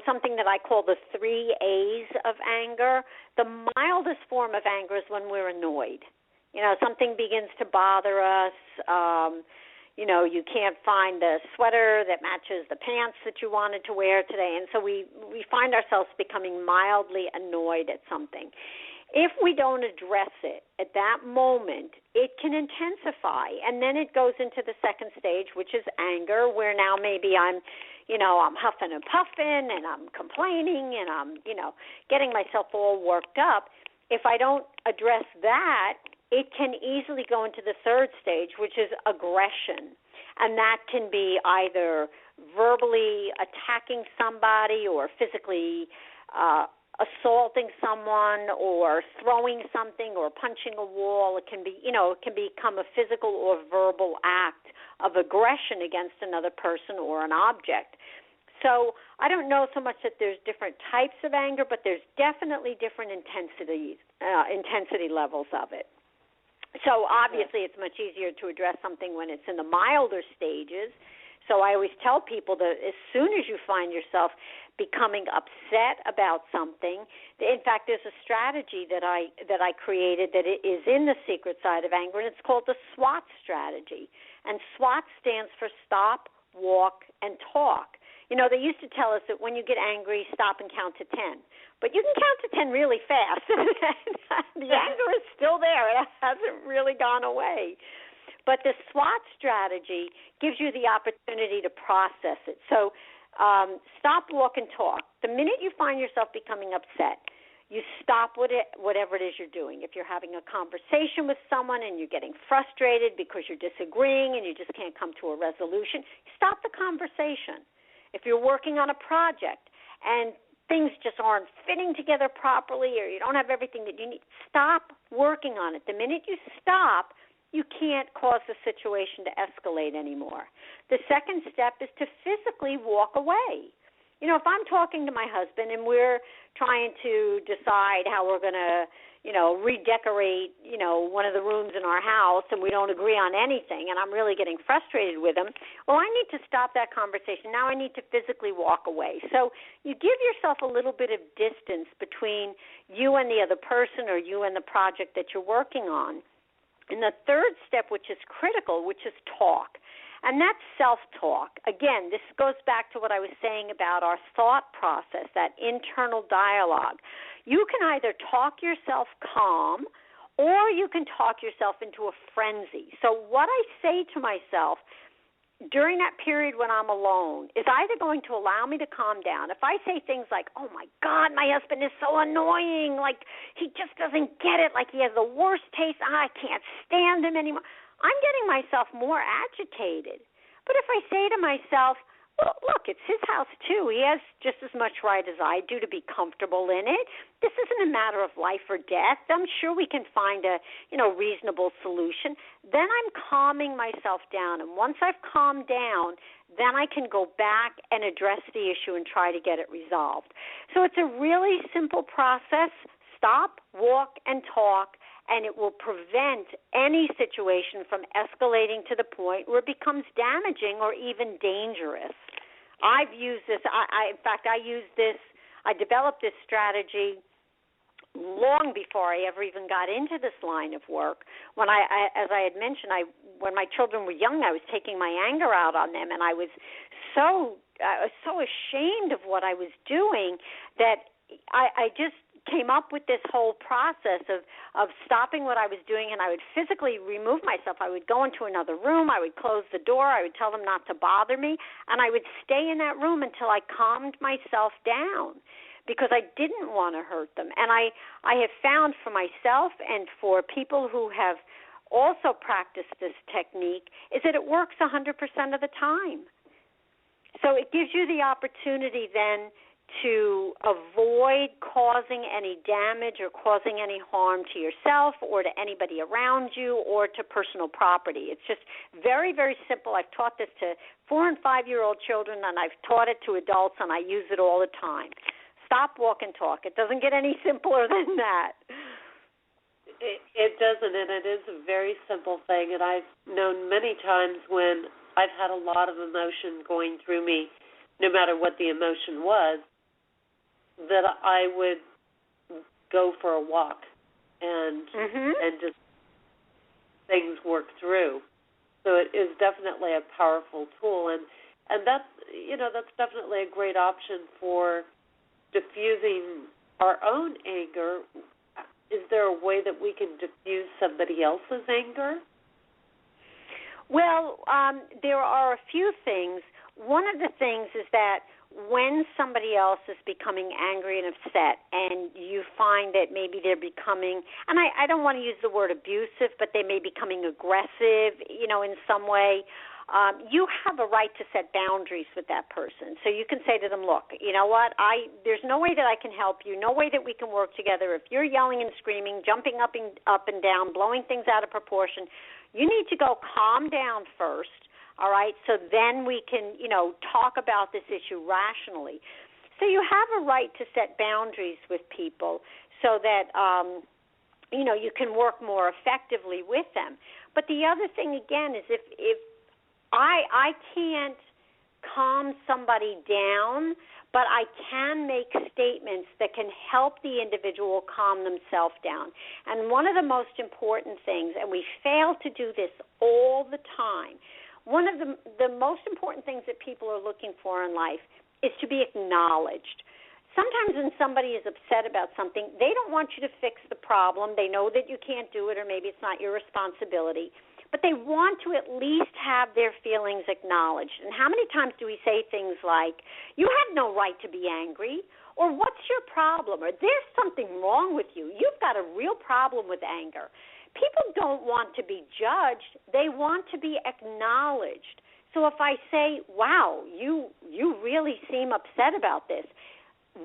Something that I call the 3 A's of anger. The mildest form of anger is when we're annoyed. Something begins to bother us. You can't find the sweater that matches the pants that you wanted to wear today. And so we find ourselves becoming mildly annoyed at something. If we don't address it at that moment, it can intensify. And then it goes into the second stage, which is anger, where now maybe I'm huffing and puffing and I'm complaining and I'm, getting myself all worked up. If I don't address that, it can easily go into the third stage, which is aggression. And that can be either verbally attacking somebody or physically assaulting someone or throwing something or punching a wall. It can be, it can become a physical or verbal act of aggression against another person or an object. So I don't know so much that there's different types of anger, but there's definitely different intensity levels of it. So obviously it's much easier to address something when it's in the milder stages. So I always tell people that as soon as you find yourself becoming upset about something, in fact, there's a strategy that I created that is in the secret side of anger, and it's called the SWOT strategy. And SWOT stands for stop, walk, and talk. They used to tell us that when you get angry, stop and count to 10. But you can count to 10 really fast. The anger is still there. It hasn't really gone away. But the SWOT strategy gives you the opportunity to process it. So stop, walk, and talk. The minute you find yourself becoming upset, you stop with it, whatever it is you're doing. If you're having a conversation with someone and you're getting frustrated because you're disagreeing and you just can't come to a resolution, stop the conversation. If you're working on a project and things just aren't fitting together properly or you don't have everything that you need, stop working on it. The minute you stop, you can't cause the situation to escalate anymore. The second step is to physically walk away. If I'm talking to my husband and we're trying to decide how we're going to, redecorate, one of the rooms in our house and we don't agree on anything and I'm really getting frustrated with him, well, I need to stop that conversation. Now I need to physically walk away. So you give yourself a little bit of distance between you and the other person or you and the project that you're working on. And the third step, which is critical, which is talk. And that's self-talk. Again, this goes back to what I was saying about our thought process, that internal dialogue. You can either talk yourself calm or you can talk yourself into a frenzy. So what I say to myself during that period when I'm alone is either going to allow me to calm down. If I say things like, oh, my God, my husband is so annoying, like he just doesn't get it, like he has the worst taste, I can't stand him anymore, I'm getting myself more agitated. But if I say to myself, well, look, it's his house too. He has just as much right as I do to be comfortable in it. This isn't a matter of life or death. I'm sure we can find a, reasonable solution. Then I'm calming myself down. And once I've calmed down, then I can go back and address the issue and try to get it resolved. So it's a really simple process. Stop, walk, and talk. And it will prevent any situation from escalating to the point where it becomes damaging or even dangerous. I've used this. I developed this strategy long before I ever even got into this line of work. When as I had mentioned, when my children were young, I was taking my anger out on them, and I was so ashamed of what I was doing that I just came up with this whole process of stopping what I was doing, and I would physically remove myself. I would go into another room. I would close the door. I would tell them not to bother me, and I would stay in that room until I calmed myself down because I didn't want to hurt them. And I have found for myself and for people who have also practice this technique is that it works 100% of the time. So it gives you the opportunity then to avoid causing any damage or causing any harm to yourself or to anybody around you or to personal property. It's just very, very simple. I've taught this to 4- and 5-year-old children, and I've taught it to adults, and I use it all the time. Stop, walk, and talk. It doesn't get any simpler than that. It doesn't, and it is a very simple thing, and I've known many times when I've had a lot of emotion going through me, no matter what the emotion was, that I would go for a walk and just things work through. So it is definitely a powerful tool, and that's definitely a great option for diffusing our own anger. Is there a way that we can diffuse somebody else's anger? Well, there are a few things. One of the things is that when somebody else is becoming angry and upset and you find that maybe they're becoming, and I don't want to use the word abusive, but they may be becoming aggressive, in some way, you have a right to set boundaries with that person. So you can say to them, look, you know what, there's no way that I can help you, no way that we can work together. If you're yelling and screaming, jumping up and down, blowing things out of proportion, you need to go calm down first. All right, so then we can, talk about this issue rationally. So you have a right to set boundaries with people so that, you can work more effectively with them. But the other thing, again, is if I can't calm somebody down, but I can make statements that can help the individual calm themselves down. And one of the most important things, and we fail to do this all the time, one of the most important things that people are looking for in life is to be acknowledged. Sometimes when somebody is upset about something, they don't want you to fix the problem. They know that you can't do it, or maybe it's not your responsibility, but they want to at least have their feelings acknowledged. And how many times do we say things like, you have no right to be angry, or what's your problem, or there's something wrong with you. You've got a real problem with anger. People don't want to be judged. They want to be acknowledged. So if I say, wow, you really seem upset about this,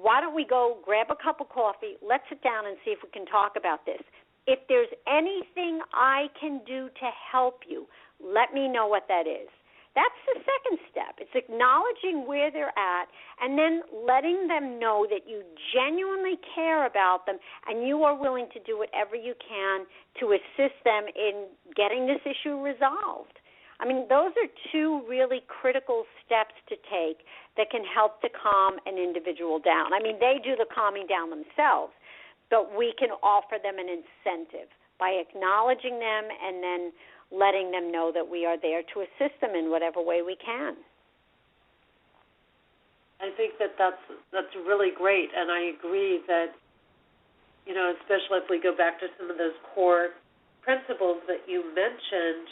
why don't we go grab a cup of coffee, let's sit down and see if we can talk about this. If there's anything I can do to help you, let me know what that is. That's the second step. It's acknowledging where they're at and then letting them know that you genuinely care about them and you are willing to do whatever you can to assist them in getting this issue resolved. I mean, those are two really critical steps to take that can help to calm an individual down. I mean, they do the calming down themselves, but we can offer them an incentive by acknowledging them and then letting them know that we are there to assist them in whatever way we can. I think that's really great, and I agree that, especially if we go back to some of those core principles that you mentioned,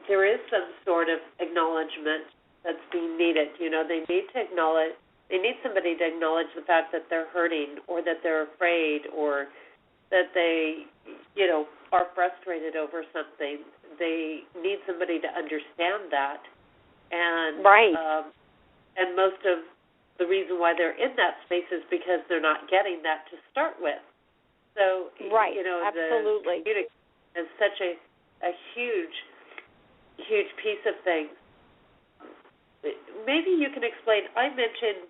there is some sort of acknowledgement that's being needed. They need somebody to acknowledge the fact that they're hurting or that they're afraid or that they, are frustrated over something. They need somebody to understand that. And right. And most of the reason why they're in that space is because they're not getting that to start with. So, right. Absolutely. The communication is such a huge, huge piece of things. Maybe you can explain. I mentioned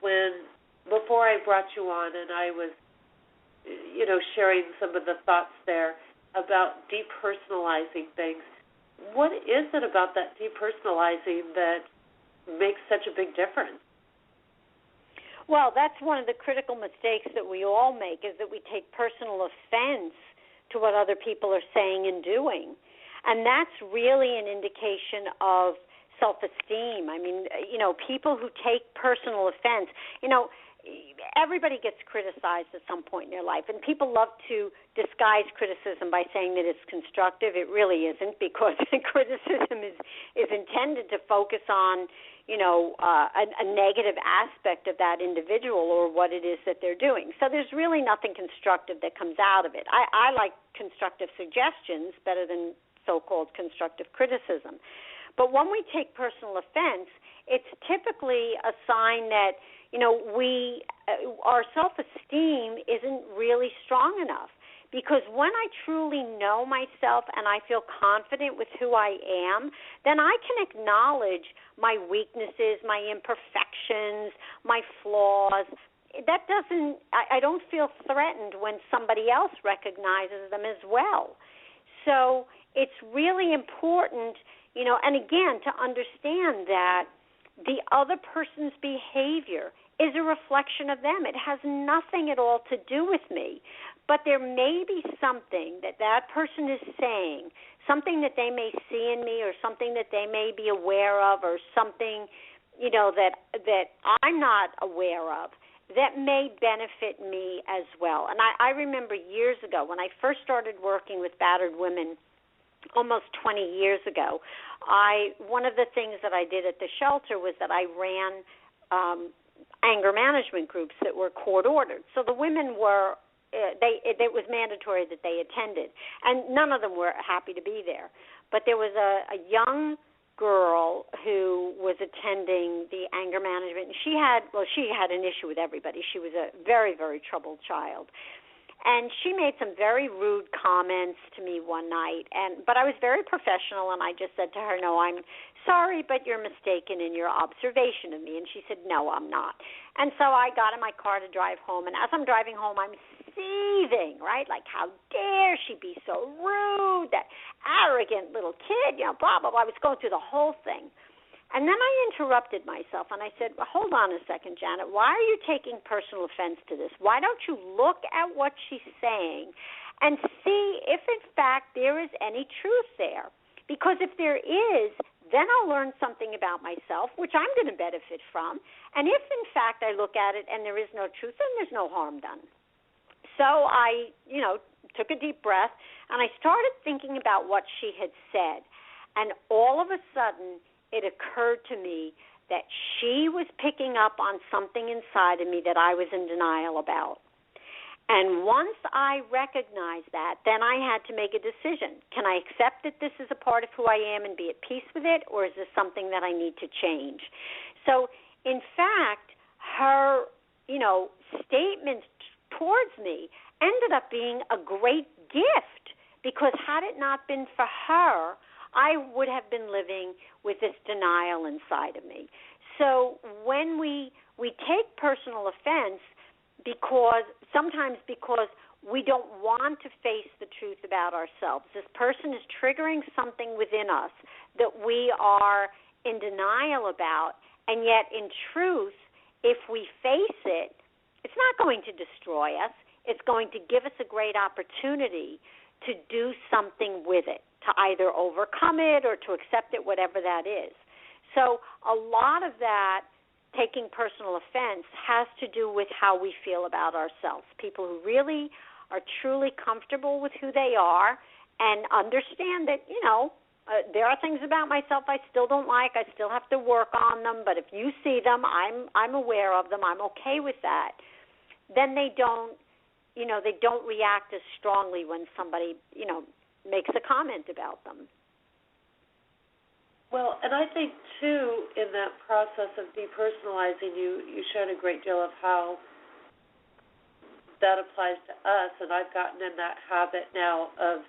before I brought you on and I was, sharing some of the thoughts there about depersonalizing things. What is it about that depersonalizing that makes such a big difference? Well, that's one of the critical mistakes that we all make, is that we take personal offense to what other people are saying and doing. And that's really an indication of self-esteem. I mean, people who take personal offense, everybody gets criticized at some point in their life, and people love to disguise criticism by saying that it's constructive. It really isn't, because criticism is intended to focus on, a negative aspect of that individual or what it is that they're doing. So there's really nothing constructive that comes out of it. I like constructive suggestions better than so-called constructive criticism. But when we take personal offense, it's typically a sign that, our self-esteem isn't really strong enough. Because when I truly know myself and I feel confident with who I am, then I can acknowledge my weaknesses, my imperfections, my flaws. I don't feel threatened when somebody else recognizes them as well. So it's really important, and again, to understand that the other person's behavior is a reflection of them. It has nothing at all to do with me. But there may be something that person is saying, something that they may see in me or something that they may be aware of or something, that I'm not aware of that may benefit me as well. And I remember years ago when I first started working with battered women almost 20 years ago, one of the things that I did at the shelter was that I ran anger management groups that were court-ordered. So the women were it was mandatory that they attended, and none of them were happy to be there. But there was a young girl who was attending the anger management, and she had an issue with everybody. She was a very, very troubled child. And she made some very rude comments to me one night, but I was very professional, and I just said to her, "No, I'm sorry, but you're mistaken in your observation of me." And she said, "No, I'm not." And so I got in my car to drive home, and as I'm driving home, I'm seething, right? Like, how dare she be so rude, that arrogant little kid, blah, blah, blah. I was going through the whole thing. And then I interrupted myself, and I said, well, hold on a second, Janet. Why are you taking personal offense to this? Why don't you look at what she's saying and see if, in fact, there is any truth there? Because if there is, then I'll learn something about myself, which I'm going to benefit from. And if, in fact, I look at it and there is no truth, then there's no harm done. So I, took a deep breath, and I started thinking about what she had said. And all of a sudden, it occurred to me that she was picking up on something inside of me that I was in denial about. And once I recognized that, then I had to make a decision. Can I accept that this is a part of who I am and be at peace with it, or is this something that I need to change? So, in fact, her, statement towards me ended up being a great gift, because had it not been for her, I would have been living with this denial inside of me. So when we take personal offense, sometimes because we don't want to face the truth about ourselves. This person is triggering something within us that we are in denial about, and yet in truth, if we face it, it's not going to destroy us. It's going to give us a great opportunity to do something with it, to either overcome it or to accept it, whatever that is. So a lot of that, taking personal offense, has to do with how we feel about ourselves. People who really are truly comfortable with who they are and understand that, there are things about myself I still don't like. I still have to work on them. But if you see them, I'm aware of them. I'm okay with that. Then they don't react as strongly when somebody, makes a comment about them. Well, and I think, too, in that process of depersonalizing, you showed a great deal of how that applies to us, and I've gotten in that habit now of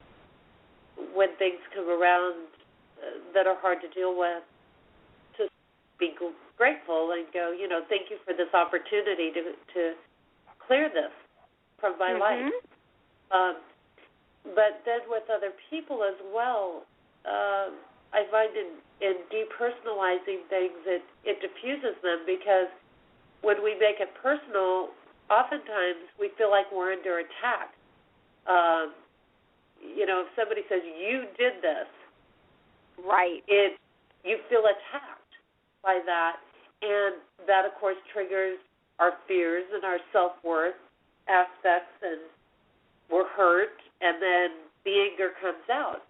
when things come around that are hard to deal with, to be grateful and go, thank you for this opportunity to clear this from my life. But then with other people as well, I find in depersonalizing things, it diffuses them, because when we make it personal, oftentimes we feel like we're under attack. If somebody says, you did this, right, you feel attacked by that, and that, of course, triggers our fears and our self-worth aspects, and we're hurt, and then the anger comes out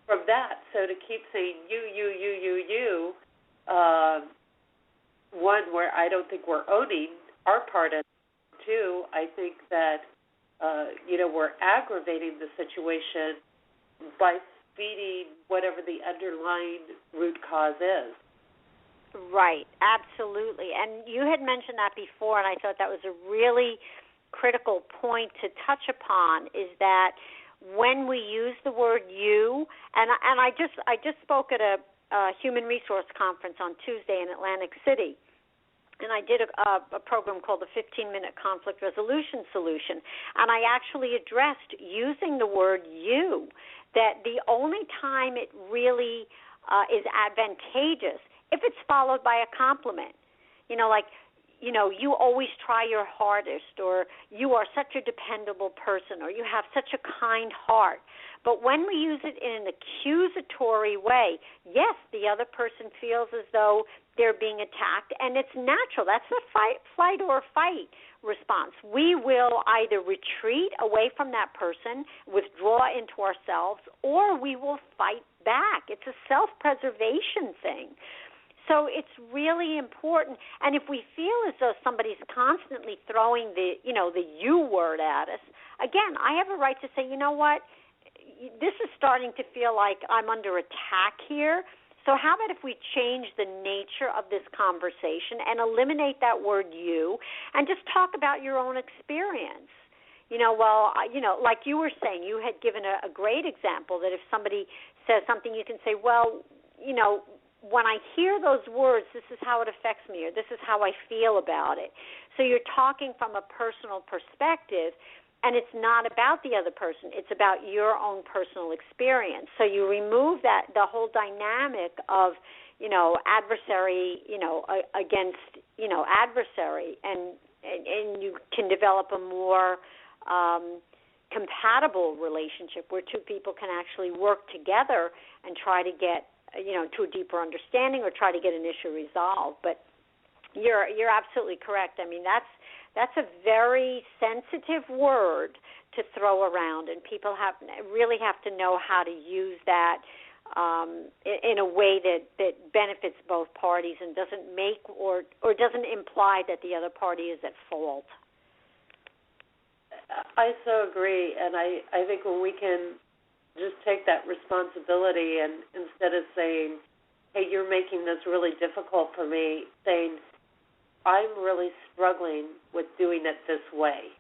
from that. So to keep saying you, one where I don't think we're owning our part in it. Two, I think that, we're aggravating the situation by feeding whatever the underlying root cause is. Right, absolutely. And you had mentioned that before, and I thought that was a really critical point to touch upon, is that when we use the word you, and I just spoke at a human resource conference on Tuesday in Atlantic City, and I did a program called the 15-Minute Conflict Resolution Solution, and I actually addressed using the word you, that the only time it really is advantageous if it's followed by a compliment. You always try your hardest, or you are such a dependable person, or you have such a kind heart. But when we use it in an accusatory way, yes, the other person feels as though they're being attacked, and it's natural. That's the flight or fight response. We will either retreat away from that person, withdraw into ourselves, or we will fight back. It's a self-preservation thing. So it's really important. And if we feel as though somebody's constantly throwing the you word at us, again, I have a right to say, you know what, this is starting to feel like I'm under attack here. So how about if we change the nature of this conversation and eliminate that word you and just talk about your own experience? Like you were saying, you had given a great example that if somebody says something, you can say, well, when I hear those words, this is how it affects me, or this is how I feel about it. So you're talking from a personal perspective, and it's not about the other person. It's about your own personal experience. So you remove the whole dynamic of, adversary, against, adversary, and you can develop a more compatible relationship where two people can actually work together and try to get to a deeper understanding or try to get an issue resolved. But you're absolutely correct. I mean, that's a very sensitive word to throw around, and people really have to know how to use that in a way that benefits both parties and doesn't make or doesn't imply that the other party is at fault. I so agree, and I think when we can just take that responsibility and instead of saying, hey, you're making this really difficult for me, saying, I'm really struggling with doing it this way.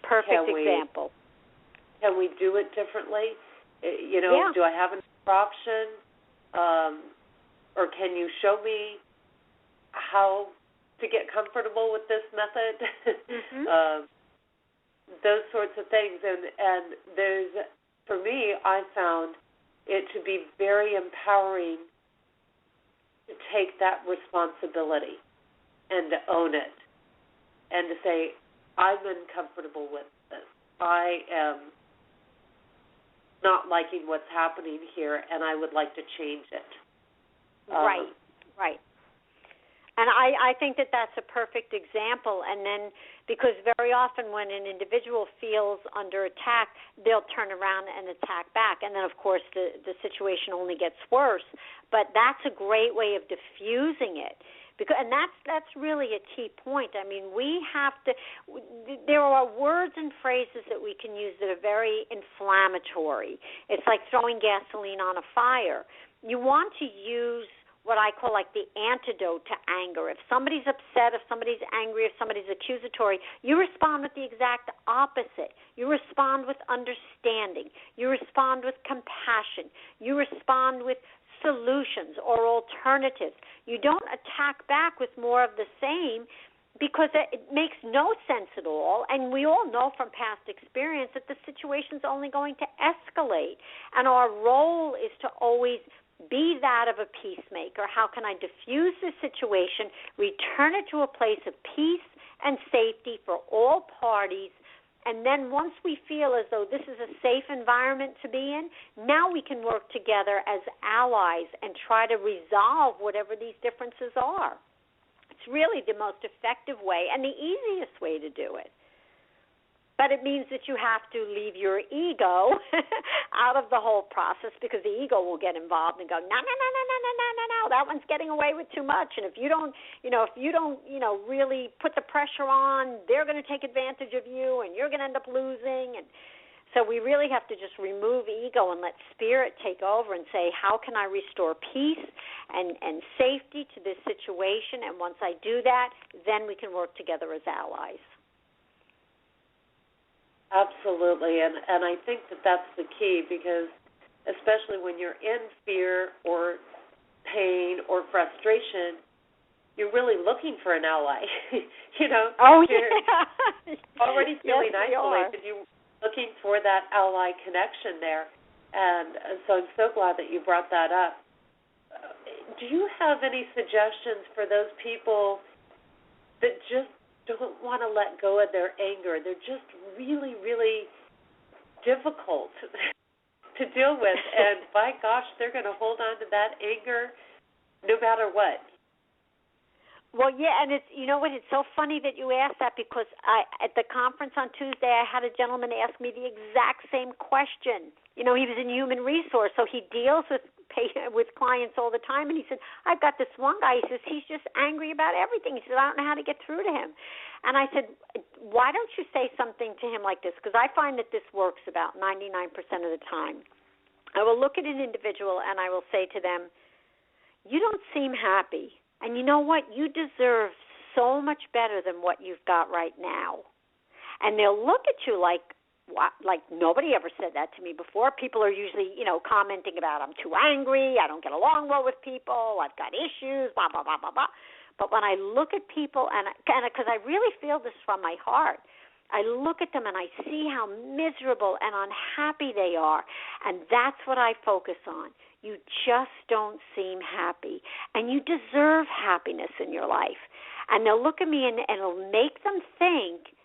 Perfect example. Can we do it differently? Yeah. Do I have another option? Or can you show me how to get comfortable with this method? Mm-hmm. Those sorts of things. And there's... For me, I found it to be very empowering to take that responsibility and to own it and to say, I'm uncomfortable with this. I am not liking what's happening here, and I would like to change it. Right. And I think that that's a perfect example. And then because very often when an individual feels under attack, they'll turn around and attack back. And then, of course, the situation only gets worse. But that's a great way of diffusing it. And that's really a key point. I mean, there are words and phrases that we can use that are very inflammatory. It's like throwing gasoline on a fire. You want to use what I call like the antidote to anger. If somebody's upset, if somebody's angry, if somebody's accusatory, you respond with the exact opposite. You respond with understanding. You respond with compassion. You respond with solutions or alternatives. You don't attack back with more of the same because it makes no sense at all, and we all know from past experience that the situation's only going to escalate, and our role is to always be that of a peacemaker. How can I diffuse the situation, return it to a place of peace and safety for all parties, and then once we feel as though this is a safe environment to be in, now we can work together as allies and try to resolve whatever these differences are. It's really the most effective way and the easiest way to do it. But it means that you have to leave your ego out of the whole process, because the ego will get involved and go, no, that one's getting away with too much. And if you don't really put the pressure on, they're going to take advantage of you, and you're going to end up losing. And so we really have to just remove ego and let spirit take over and say, how can I restore peace and safety to this situation? And once I do that, then we can work together as allies. Absolutely, and I think that that's the key, because especially when you're in fear or pain or frustration, you're really looking for an ally. Oh, you're already feeling yes, isolated. You're looking for that ally connection there, and so I'm so glad that you brought that up. Do you have any suggestions for those people that just don't want to let go of their anger? They're just really, really difficult to deal with, and by gosh, they're going to hold on to that anger no matter what. Well, yeah, and it's, you know what, it's so funny that you asked that, because at the conference on Tuesday, I had a gentleman ask me the exact same question. He was in human resource, so he deals with clients all the time, and he said, I've got this one guy, he says, he's just angry about everything. He said, I don't know how to get through to him. And I said, why don't you say something to him like this? Because I find that this works about 99% of the time. I will look at an individual and I will say to them, you don't seem happy. And you know what? You deserve so much better than what you've got right now. And they'll look at you like nobody ever said that to me before. People are usually, commenting about, I'm too angry, I don't get along well with people, I've got issues, blah, blah, blah, blah, blah. But when I look at people, and because I really feel this from my heart, I look at them and I see how miserable and unhappy they are, and that's what I focus on. You just don't seem happy, and you deserve happiness in your life. And they'll look at me, and it'll make them think,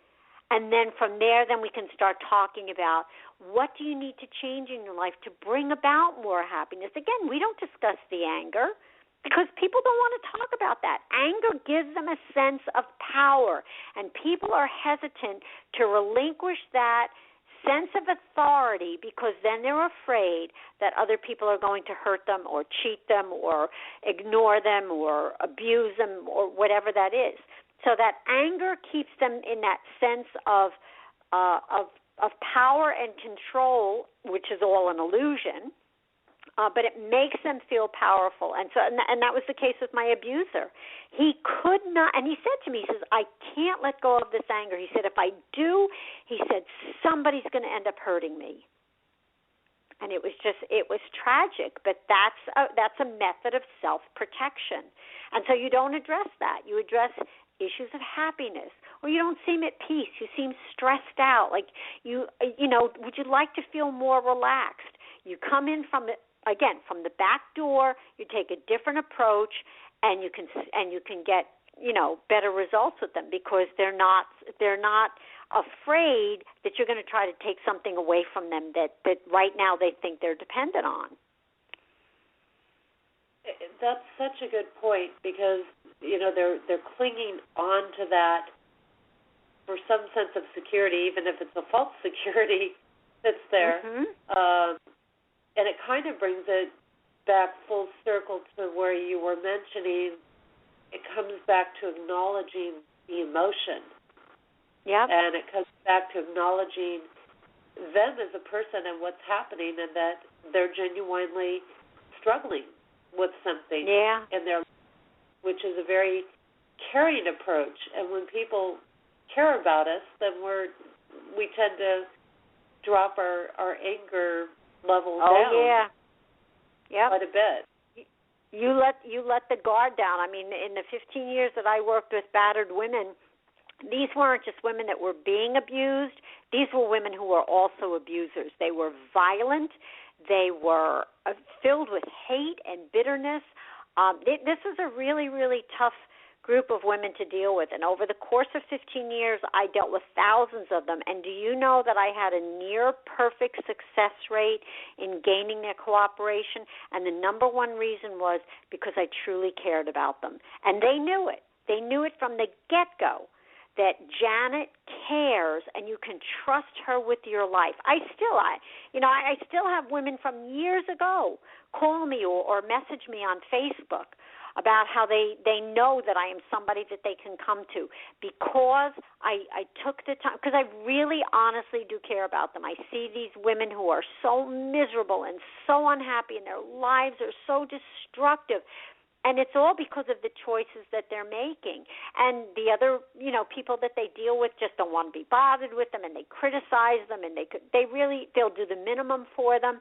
and then from there, then we can start talking about what do you need to change in your life to bring about more happiness. Again, we don't discuss the anger, because people don't want to talk about that. Anger gives them a sense of power, and people are hesitant to relinquish that sense of authority, because then they're afraid that other people are going to hurt them or cheat them or ignore them or abuse them or whatever that is. So that anger keeps them in that sense of power and control, which is all an illusion. But it makes them feel powerful. And that was the case with my abuser. He could not, and he said to me, he says, I can't let go of this anger. He said, if I do, he said, somebody's going to end up hurting me. And it was tragic, but that's a method of self-protection. And so you don't address that. You address issues of happiness, or you don't seem at peace. You seem stressed out. Like would you like to feel more relaxed? You come in from the back door, you take a different approach, and you can get better results with them, because they're not afraid that you're going to try to take something away from them that right now they think they're dependent on. That's such a good point, because they're clinging on to that for some sense of security, even if it's a false security that's there. Mm-hmm. And it kind of brings it back full circle to where you were mentioning, it comes back to acknowledging the emotion. Yep. And it comes back to acknowledging them as a person and what's happening, and that they're genuinely struggling with something in their life, which is a very caring approach. And when people care about us, then we tend to drop our anger level down quite a bit. You let the guard down. I mean, in the 15 years that I worked with battered women, these weren't just women that were being abused. These were women who were also abusers. They were violent. They were filled with hate and bitterness. This was a really, really tough group of women to deal with. And over the course of 15 years, I dealt with thousands of them. And do you know that I had a near-perfect success rate in gaining their cooperation? And the number one reason was because I truly cared about them. And they knew it. They knew it from the get-go, that Janet cares and you can trust her with your life. I still have women from years ago call me or message me on Facebook about how they know that I am somebody that they can come to because I took the time, because I really honestly do care about them. I see these women who are so miserable and so unhappy and their lives are so destructive. And it's all because of the choices that they're making. And the other, people that they deal with just don't want to be bothered with them, and they criticize them, and they'll do the minimum for them.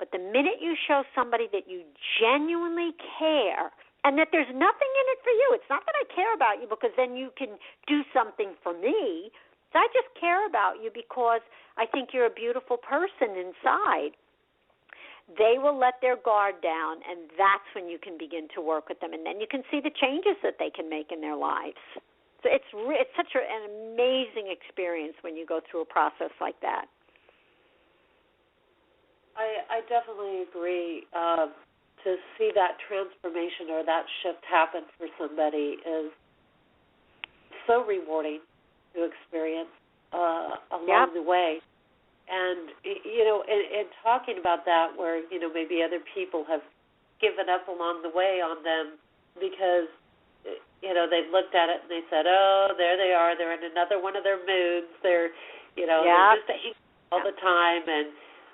But the minute you show somebody that you genuinely care and that there's nothing in it for you, it's not that I care about you because then you can do something for me. So I just care about you because I think you're a beautiful person inside. They will let their guard down, and that's when you can begin to work with them, and then you can see the changes that they can make in their lives. So it's such an amazing experience when you go through a process like that. I definitely agree. To see that transformation or that shift happen for somebody is so rewarding to experience along the way. And, in talking about that where, maybe other people have given up along the way on them because, they've looked at it and they said, oh, there they are. They're in another one of their moods. They're, they're just angry all the time, and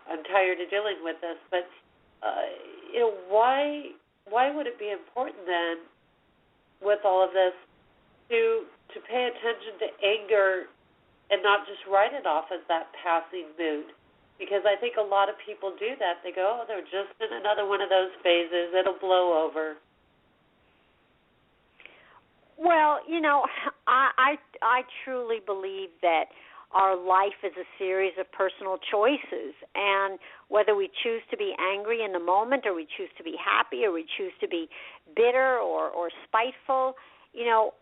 I'm tired of dealing with this. But, why would it be important then with all of this to pay attention to anger and not just write it off as that passing mood? Because I think a lot of people do that. They go, oh, they're just in another one of those phases. It'll blow over. Well, I truly believe that our life is a series of personal choices, and whether we choose to be angry in the moment or we choose to be happy or we choose to be bitter or spiteful,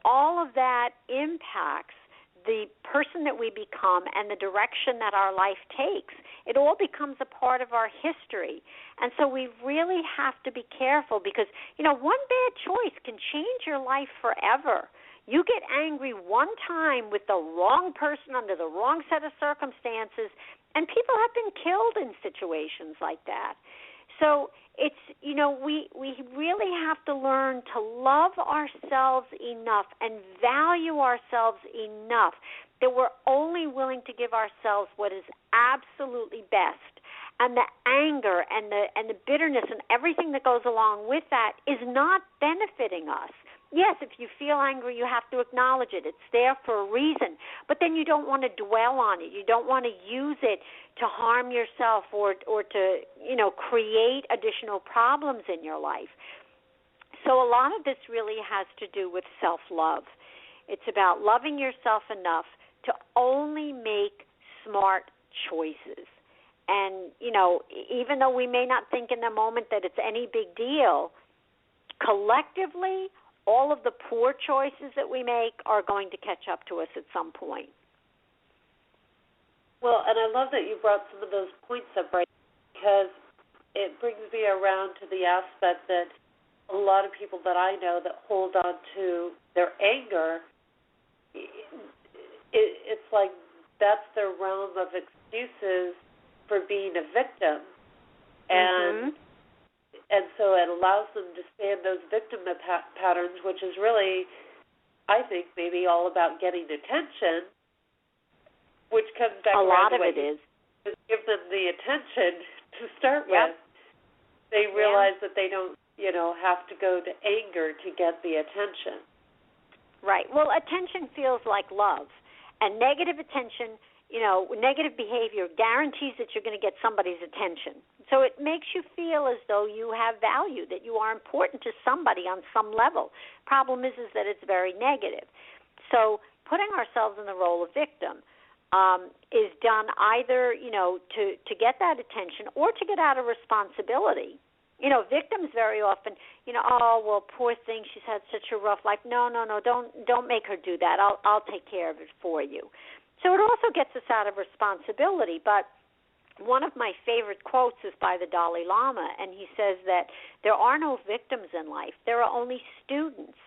all of that impacts the person that we become and the direction that our life takes. It all becomes a part of our history. And so we really have to be careful because, one bad choice can change your life forever. You get angry one time with the wrong person under the wrong set of circumstances, and people have been killed in situations like that. So it's, we really have to learn to love ourselves enough and value ourselves enough that we're only willing to give ourselves what is absolutely best. And the anger and the bitterness and everything that goes along with that is not benefiting us. Yes, if you feel angry, you have to acknowledge it. It's there for a reason. But then you don't want to dwell on it. You don't want to use it to harm yourself or to, create additional problems in your life. So a lot of this really has to do with self-love. It's about loving yourself enough to only make smart choices. And, even though we may not think in the moment that it's any big deal, collectively, all of the poor choices that we make are going to catch up to us at some point. Well, and I love that you brought some of those points up, right, because it brings me around to the aspect that a lot of people that I know that hold on to their anger, it's like that's their realm of excuses for being a victim. And so it allows them to stay in those victim patterns, which is really, I think, maybe all about getting attention, which comes back a lot of it is. To give them the attention to start with. They realize that they don't, have to go to anger to get the attention. Right. Well, attention feels like love, and negative attention, negative behavior guarantees that you're going to get somebody's attention. So it makes you feel as though you have value, that you are important to somebody on some level. Problem is that it's very negative. So putting ourselves in the role of victim is done either, to get that attention or to get out of responsibility. Victims very often, oh, well, poor thing, she's had such a rough life. No, don't make her do that. I'll take care of it for you. So it also gets us out of responsibility. But one of my favorite quotes is by the Dalai Lama, and he says that there are no victims in life. There are only students.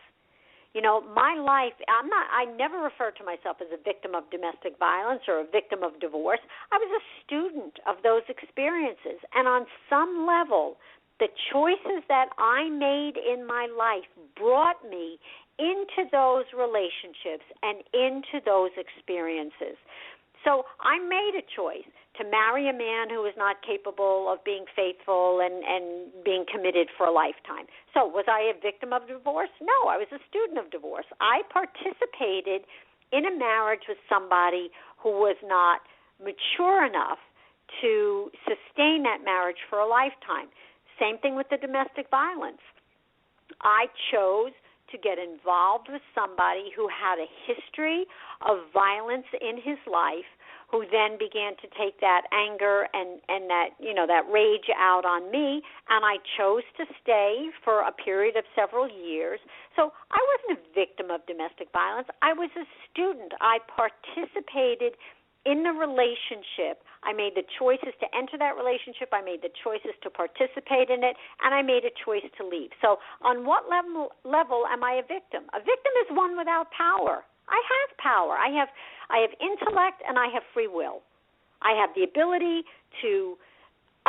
My life, I never refer to myself as a victim of domestic violence or a victim of divorce. I was a student of those experiences. And on some level, the choices that I made in my life brought me into those relationships and into those experiences. So I made a choice to marry a man who was not capable of being faithful and being committed for a lifetime. So was I a victim of divorce? No, I was a student of divorce. I participated in a marriage with somebody who was not mature enough to sustain that marriage for a lifetime. Same thing with the domestic violence. I chose to get involved with somebody who had a history of violence in his life, who then began to take that anger and that, that rage out on me, and I chose to stay for a period of several years. So I wasn't a victim of domestic violence. I was a student. I participated in the relationship. I made the choices to enter that relationship. I made the choices to participate in it, and I made a choice to leave. So on what level am I a victim? A victim is one without power. I have power. I have intellect, and I have free will. I have the ability to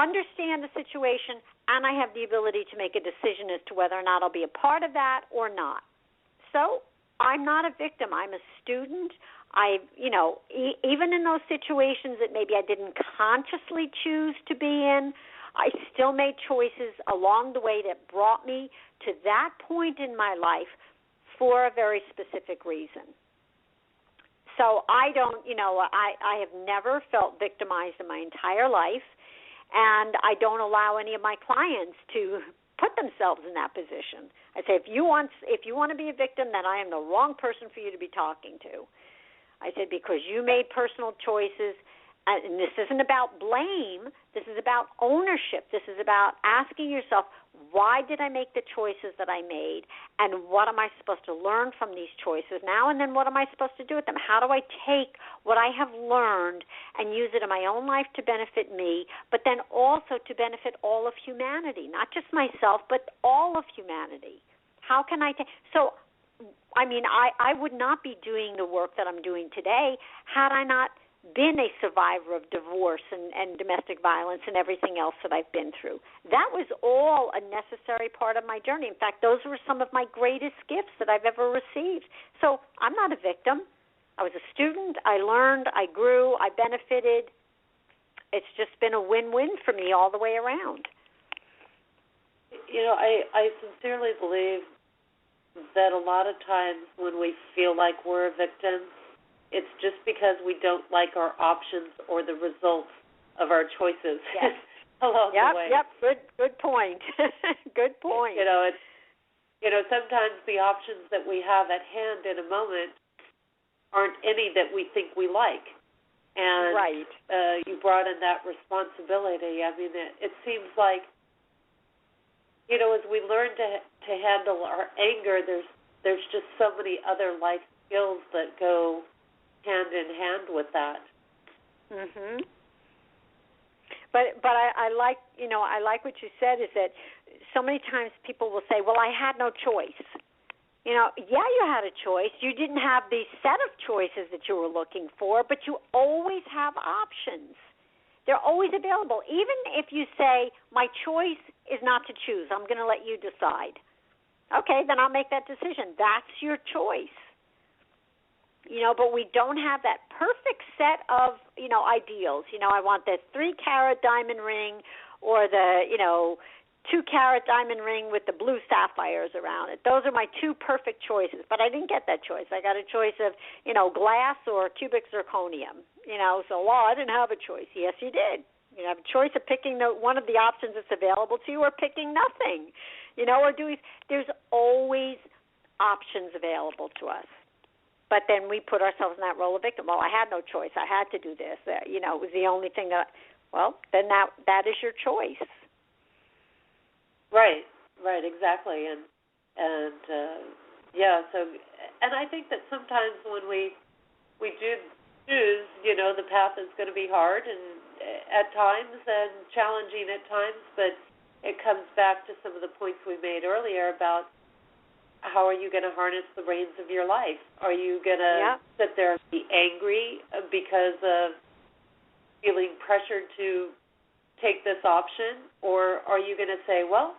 understand the situation, and I have the ability to make a decision as to whether or not I'll be a part of that or not. So I'm not a victim. I'm a student. Even in those situations that maybe I didn't consciously choose to be in, I still made choices along the way that brought me to that point in my life for a very specific reason. So I have never felt victimized in my entire life, and I don't allow any of my clients to put themselves in that position. I say, if you want to be a victim, then I am the wrong person for you to be talking to. I said, because you made personal choices, and this isn't about blame. This is about ownership. This is about asking yourself, why did I make the choices that I made, and what am I supposed to learn from these choices now, and then what am I supposed to do with them? How do I take what I have learned and use it in my own life to benefit me, but then also to benefit all of humanity, not just myself, but all of humanity? How can I take – so – I would not be doing the work that I'm doing today had I not been a survivor of divorce and domestic violence and everything else that I've been through. That was all a necessary part of my journey. In fact, those were some of my greatest gifts that I've ever received. So I'm not a victim. I was a student. I learned. I grew. I benefited. It's just been a win-win for me all the way around. I sincerely believe that a lot of times when we feel like we're a victim, it's just because we don't like our options or the results of our choices along the way. Yep, good point. Good point. Sometimes the options that we have at hand in a moment aren't any that we think we like. And right. You brought in that responsibility. It seems like, as we learn to handle our anger, there's just so many other life skills that go hand in hand with that. Mhm. But I like what you said, is that so many times people will say, "Well, I had no choice." Yeah, you had a choice. You didn't have the set of choices that you were looking for, but you always have options. They're always available. Even if you say, my choice is not to choose, I'm going to let you decide. Okay, then I'll make that decision. That's your choice. But we don't have that perfect set of, ideals. I want the 3-carat diamond ring or the, 2-carat diamond ring with the blue sapphires around it. Those are my 2 perfect choices, but I didn't get that choice. I got a choice of, glass or cubic zirconium. I didn't have a choice. Yes, you did. You have a choice of picking one of the options that's available to you, or picking nothing. There's always options available to us. But then we put ourselves in that role of victim. Well, I had no choice. I had to do this. It was the only thing then that is your choice. Right, exactly. And I think that sometimes when we do choose, the path is going to be hard and at times and challenging at times, but it comes back to some of the points we made earlier about how are you going to harness the reins of your life? Are you going to sit there and be angry because of feeling pressured to take this option? Or are you going to say, well,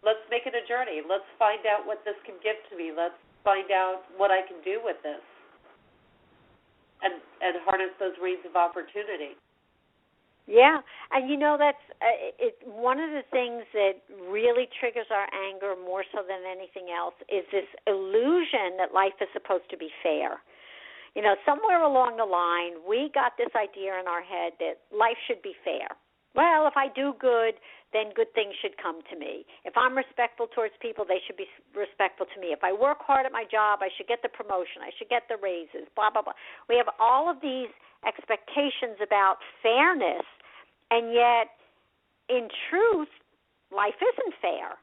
let's make it a journey. Let's find out what this can give to me. Let's find out what I can do with this and harness those reins of opportunity. Yeah, and that's one of the things that really triggers our anger more so than anything else is this illusion that life is supposed to be fair. Somewhere along the line, we got this idea in our head that life should be fair. Well, if I do good, then good things should come to me. If I'm respectful towards people, they should be respectful to me. If I work hard at my job, I should get the promotion. I should get the raises, blah, blah, blah. We have all of these expectations about fairness, and yet, in truth, life isn't fair.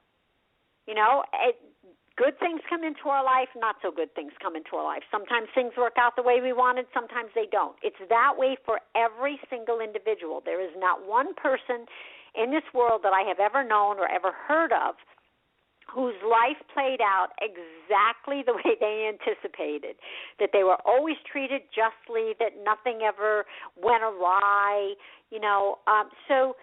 Good things come into our life, not so good things come into our life. Sometimes things work out the way we wanted, sometimes they don't. It's that way for every single individual. There is not one person in this world that I have ever known or ever heard of whose life played out exactly the way they anticipated, that they were always treated justly, that nothing ever went awry, so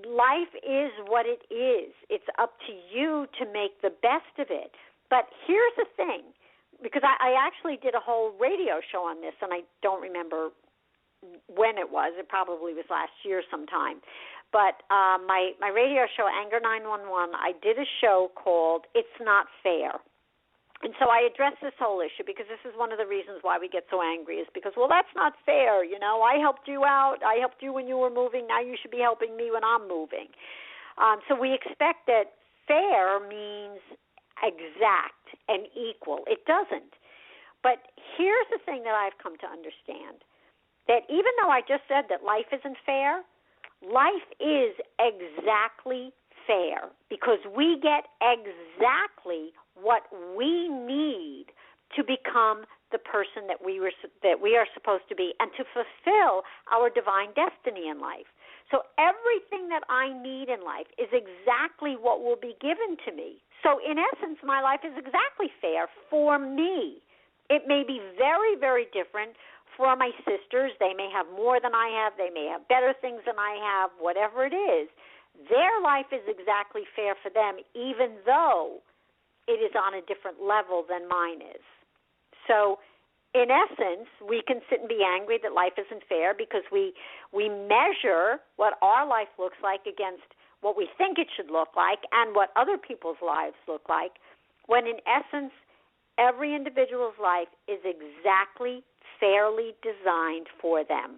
life is what it is. It's up to you to make the best of it. But here's the thing, because I actually did a whole radio show on this, and I don't remember when it was. It probably was last year sometime. But my radio show, Anger 911, I did a show called It's Not Fair. And so I addressed this whole issue because this is one of the reasons why we get so angry is because, well, that's not fair. I helped you out. I helped you when you were moving. Now you should be helping me when I'm moving. So we expect that fair means exact and equal. It doesn't. But here's the thing that I've come to understand, that even though I just said that life isn't fair, life is exactly fair because we get exactly what we need to become the person that we are supposed to be and to fulfill our divine destiny in life. So everything that I need in life is exactly what will be given to me. So in essence, my life is exactly fair for me. It may be very, very different for my sisters. They may have more than I have. They may have better things than I have, whatever it is. Their life is exactly fair for them, even though it is on a different level than mine is. So, in essence, we can sit and be angry that life isn't fair because we measure what our life looks like against what we think it should look like and what other people's lives look like, when in essence, every individual's life is exactly fairly designed for them.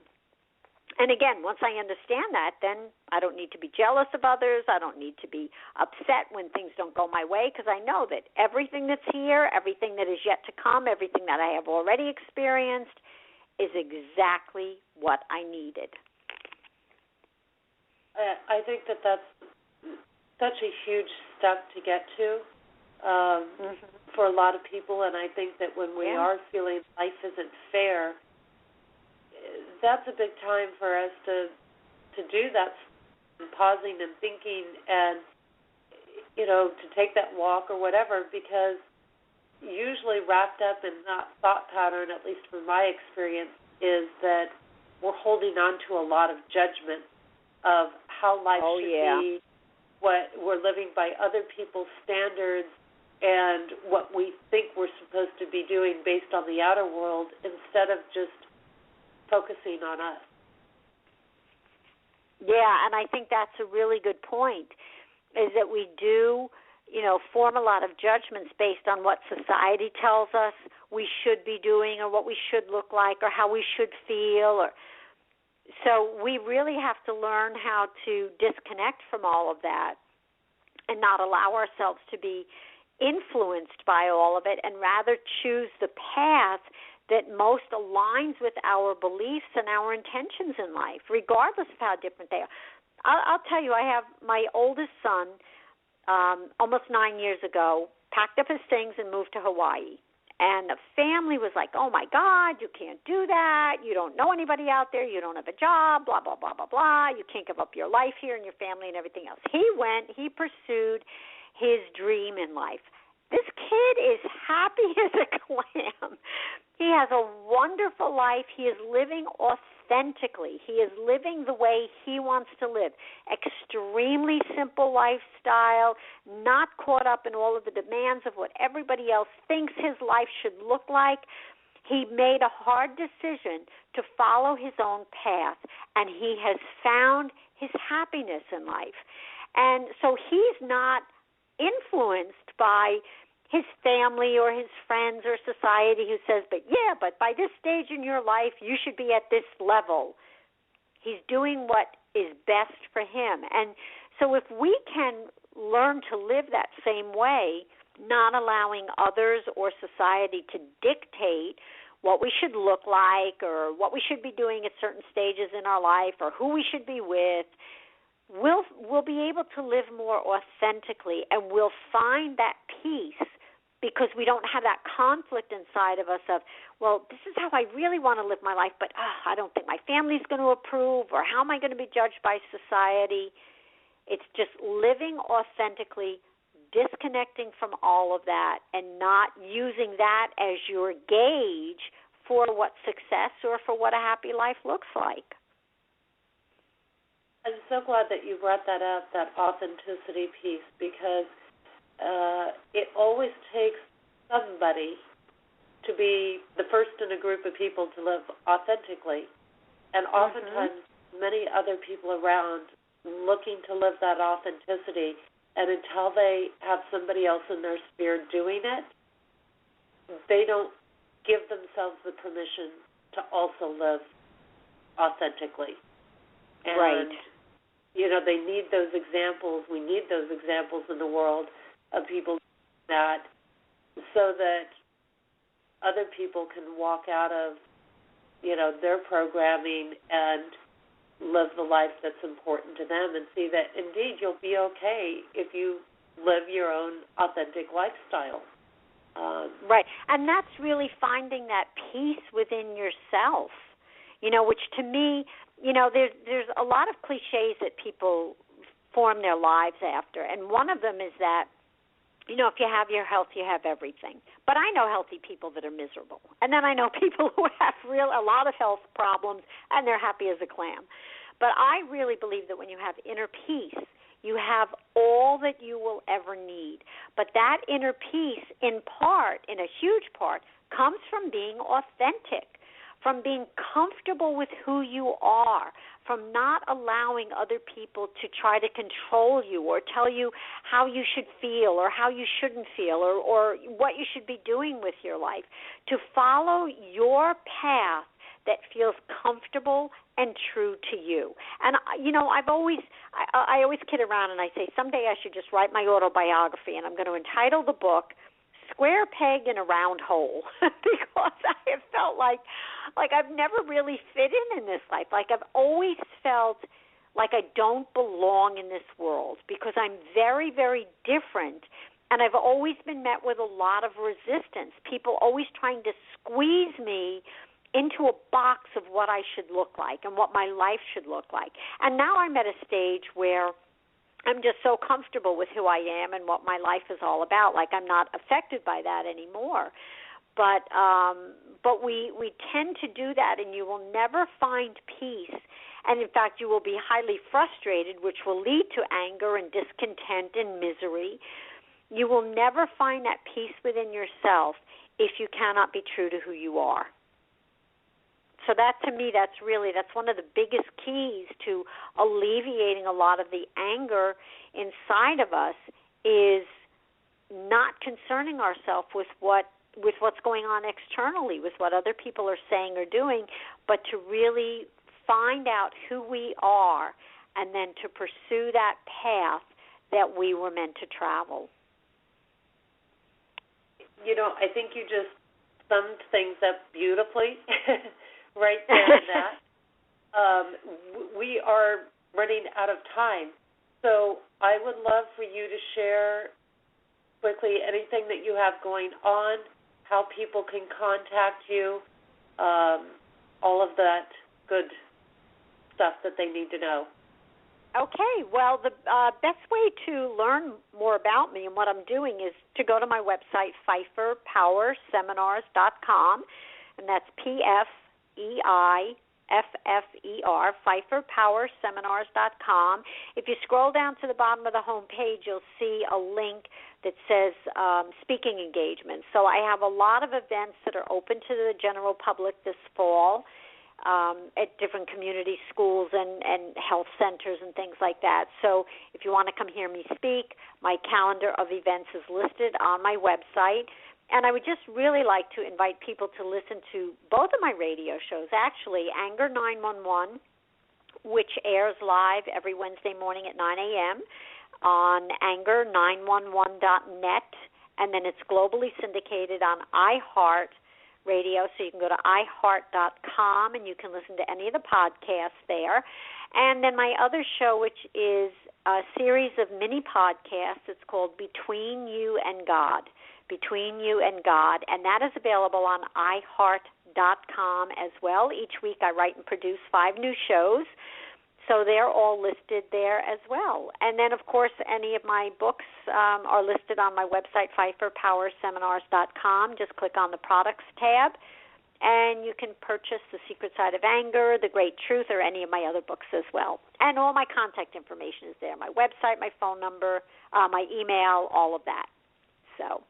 And again, once I understand that, then I don't need to be jealous of others. I don't need to be upset when things don't go my way because I know that everything that's here, everything that is yet to come, everything that I have already experienced is exactly what I needed. I think that that's such a huge step to get to for a lot of people, and I think that when we are feeling life isn't fair, that's a big time for us to do that, pausing and thinking and, to take that walk or whatever, because usually wrapped up in that thought pattern, at least from my experience, is that we're holding on to a lot of judgment of how life should be, what we're living by other people's standards, and what we think we're supposed to be doing based on the outer world instead of just focusing on us. Yeah, and I think that's a really good point, is that we do, form a lot of judgments based on what society tells us we should be doing or what we should look like or how we should feel. So we really have to learn how to disconnect from all of that and not allow ourselves to be influenced by all of it and rather choose the path that most aligns with our beliefs and our intentions in life, regardless of how different they are. I'll tell you, I have my oldest son, almost 9 years ago, packed up his things and moved to Hawaii. And the family was like, oh, my God, you can't do that. You don't know anybody out there. You don't have a job, blah, blah, blah, blah, blah. You can't give up your life here and your family and everything else. He went, he pursued his dream in life. This kid is happy as a clam. He has a wonderful life. He is living authentically. He is living the way he wants to live. Extremely simple lifestyle, not caught up in all of the demands of what everybody else thinks his life should look like. He made a hard decision to follow his own path, and he has found his happiness in life. And so he's not influenced by his family or his friends or society who says, but by this stage in your life, you should be at this level. He's doing what is best for him. And so if we can learn to live that same way, not allowing others or society to dictate what we should look like or what we should be doing at certain stages in our life or who we should be with, we'll be able to live more authentically, and we'll find that peace because we don't have that conflict inside of us of, well, this is how I really want to live my life, but I don't think my family's going to approve, or how am I going to be judged by society? It's just living authentically, disconnecting from all of that, and not using that as your gauge for what success or for what a happy life looks like. I'm so glad that you brought that up, that authenticity piece, because it always takes somebody to be the first in a group of people to live authentically, and oftentimes many other people around looking to live that authenticity, and until they have somebody else in their sphere doing it, they don't give themselves the permission to also live authentically. And, right. You know, they need those examples. We need those examples in the world of people that, so that other people can walk out of, you know, their programming and live the life that's important to them, and see that indeed you'll be okay if you live your own authentic lifestyle. Right, and that's really finding that peace within yourself, you know, which to me, you know, there's a lot of cliches that people form their lives after, and one of them is that, you know, if you have your health, you have everything. But I know healthy people that are miserable, and then I know people who have a lot of health problems, and they're happy as a clam. But I really believe that when you have inner peace, you have all that you will ever need. But that inner peace, in part, in a huge part, comes from being authentic, from being comfortable with who you are, from not allowing other people to try to control you or tell you how you should feel or how you shouldn't feel or what you should be doing with your life, to follow your path that feels comfortable and true to you. And, you know, I always kid around and I say, someday I should just write my autobiography, and I'm going to entitle the book Square Peg in a Round Hole, because I have felt like I've never really fit in this life. Like I've always felt like I don't belong in this world because I'm very, very different, and I've always been met with a lot of resistance, people always trying to squeeze me into a box of what I should look like and what my life should look like. And now I'm at a stage where I'm just so comfortable with who I am and what my life is all about. Like I'm not affected by that anymore. But we tend to do that, and you will never find peace. And, in fact, you will be highly frustrated, which will lead to anger and discontent and misery. You will never find that peace within yourself if you cannot be true to who you are. So that, to me, that's one of the biggest keys to alleviating a lot of the anger inside of us, is not concerning ourselves with what's going on externally, with what other people are saying or doing, but to really find out who we are and then to pursue that path that we were meant to travel. You know, I think you just summed things up beautifully. Right there in that. We are running out of time, so I would love for you to share quickly anything that you have going on, how people can contact you, all of that good stuff that they need to know. Okay, well, the best way to learn more about me and what I'm doing is to go to my website, PfeifferPowerSeminars.com, and that's PFEIFFER, PfeifferPowerSeminars.com. If you scroll down to the bottom of the home page, you'll see a link that says speaking engagements. So I have a lot of events that are open to the general public this fall. At different community schools and health centers and things like that. So if you want to come hear me speak, my calendar of events is listed on my website. And I would just really like to invite people to listen to both of my radio shows, actually, Anger 911, which airs live every Wednesday morning at 9 a.m. on anger911.net, and then it's globally syndicated on iHeart Radio, so you can go to iHeart.com and you can listen to any of the podcasts there. And then my other show, which is a series of mini podcasts, it's called Between You and God, and that is available on iHeart.com as well. Each week I write and produce 5 new shows, so they're all listed there as well. And then, of course, any of my books are listed on my website, PfeifferPowerSeminars.com. Just click on the Products tab, and you can purchase The Secret Side of Anger, The Great Truth, or any of my other books as well. And all my contact information is there, my website, my phone number, my email, all of that. So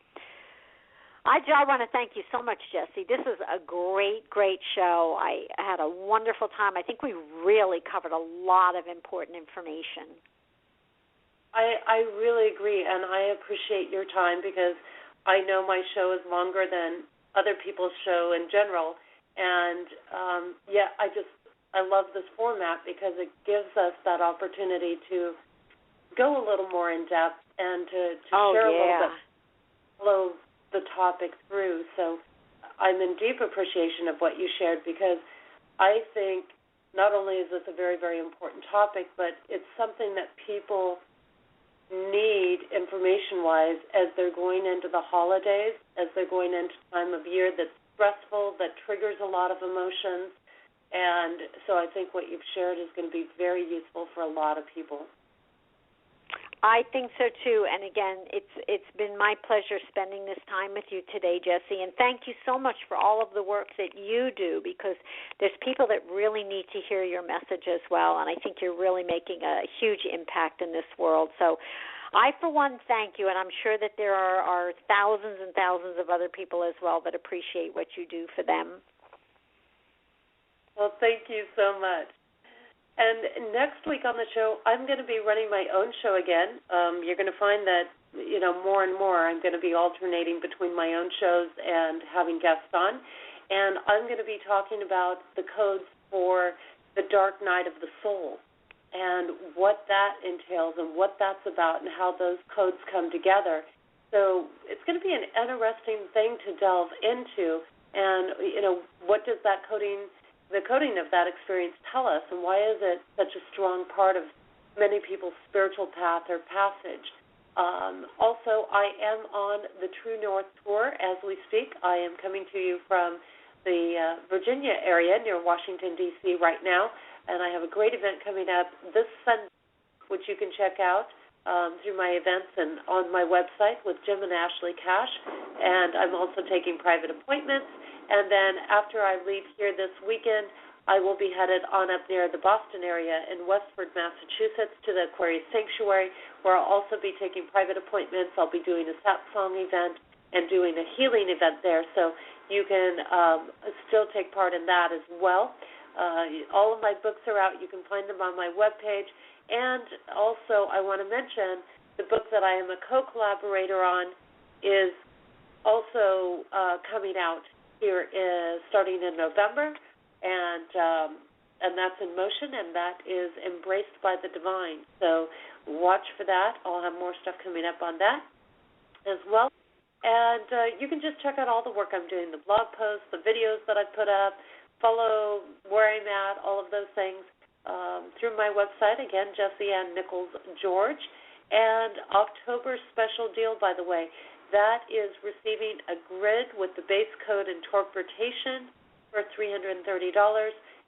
I want to thank you so much, Jessie. This is a great, great show. I had a wonderful time. I think we really covered a lot of important information. I really agree, and I appreciate your time because I know my show is longer than other people's show in general. And, I love this format because it gives us that opportunity to go a little more in depth and to share a little bit, follow the topic through. So I'm in deep appreciation of what you shared because I think not only is this a very, very important topic, but it's something that people need information-wise as they're going into the holidays, as they're going into a time of year that's stressful, that triggers a lot of emotions. And so I think what you've shared is going to be very useful for a lot of people. I think so, too. And, again, it's been my pleasure spending this time with you today, Jessie. And thank you so much for all of the work that you do because there's people that really need to hear your message as well. And I think you're really making a huge impact in this world. So I, for one, thank you. And I'm sure that there are thousands and thousands of other people as well that appreciate what you do for them. Well, thank you so much. And next week on the show, I'm going to be running my own show again. You're going to find that, more and more I'm going to be alternating between my own shows and having guests on. And I'm going to be talking about the codes for the dark night of the soul and what that entails and what that's about and how those codes come together. So it's going to be an interesting thing to delve into. And, what does the coding of that experience tell us, and why is it such a strong part of many people's spiritual path or passage? Also, I am on the True North Tour as we speak. I am coming to you from the Virginia area near Washington, D.C. right now, and I have a great event coming up this Sunday, which you can check out through my events and on my website with Jim and Ashley Cash, and I'm also taking private appointments. And then after I leave here this weekend, I will be headed on up near the Boston area in Westford, Massachusetts to the Aquarius Sanctuary, where I'll also be taking private appointments. I'll be doing a satsang event and doing a healing event there, so you can still take part in that as well. All of my books are out. You can find them on my webpage. And also I want to mention the book that I am a co-collaborator on is also coming out here starting in November, and that's in motion, and that is Embraced by the Divine. So watch for that. I'll have more stuff coming up on that as well. And you can just check out all the work I'm doing, the blog posts, the videos that I put up, follow where I'm at, all of those things through my website, again, Jessie Ann Nichols George. And October's special deal, by the way, that is receiving a grid with the base code interpretation for $330.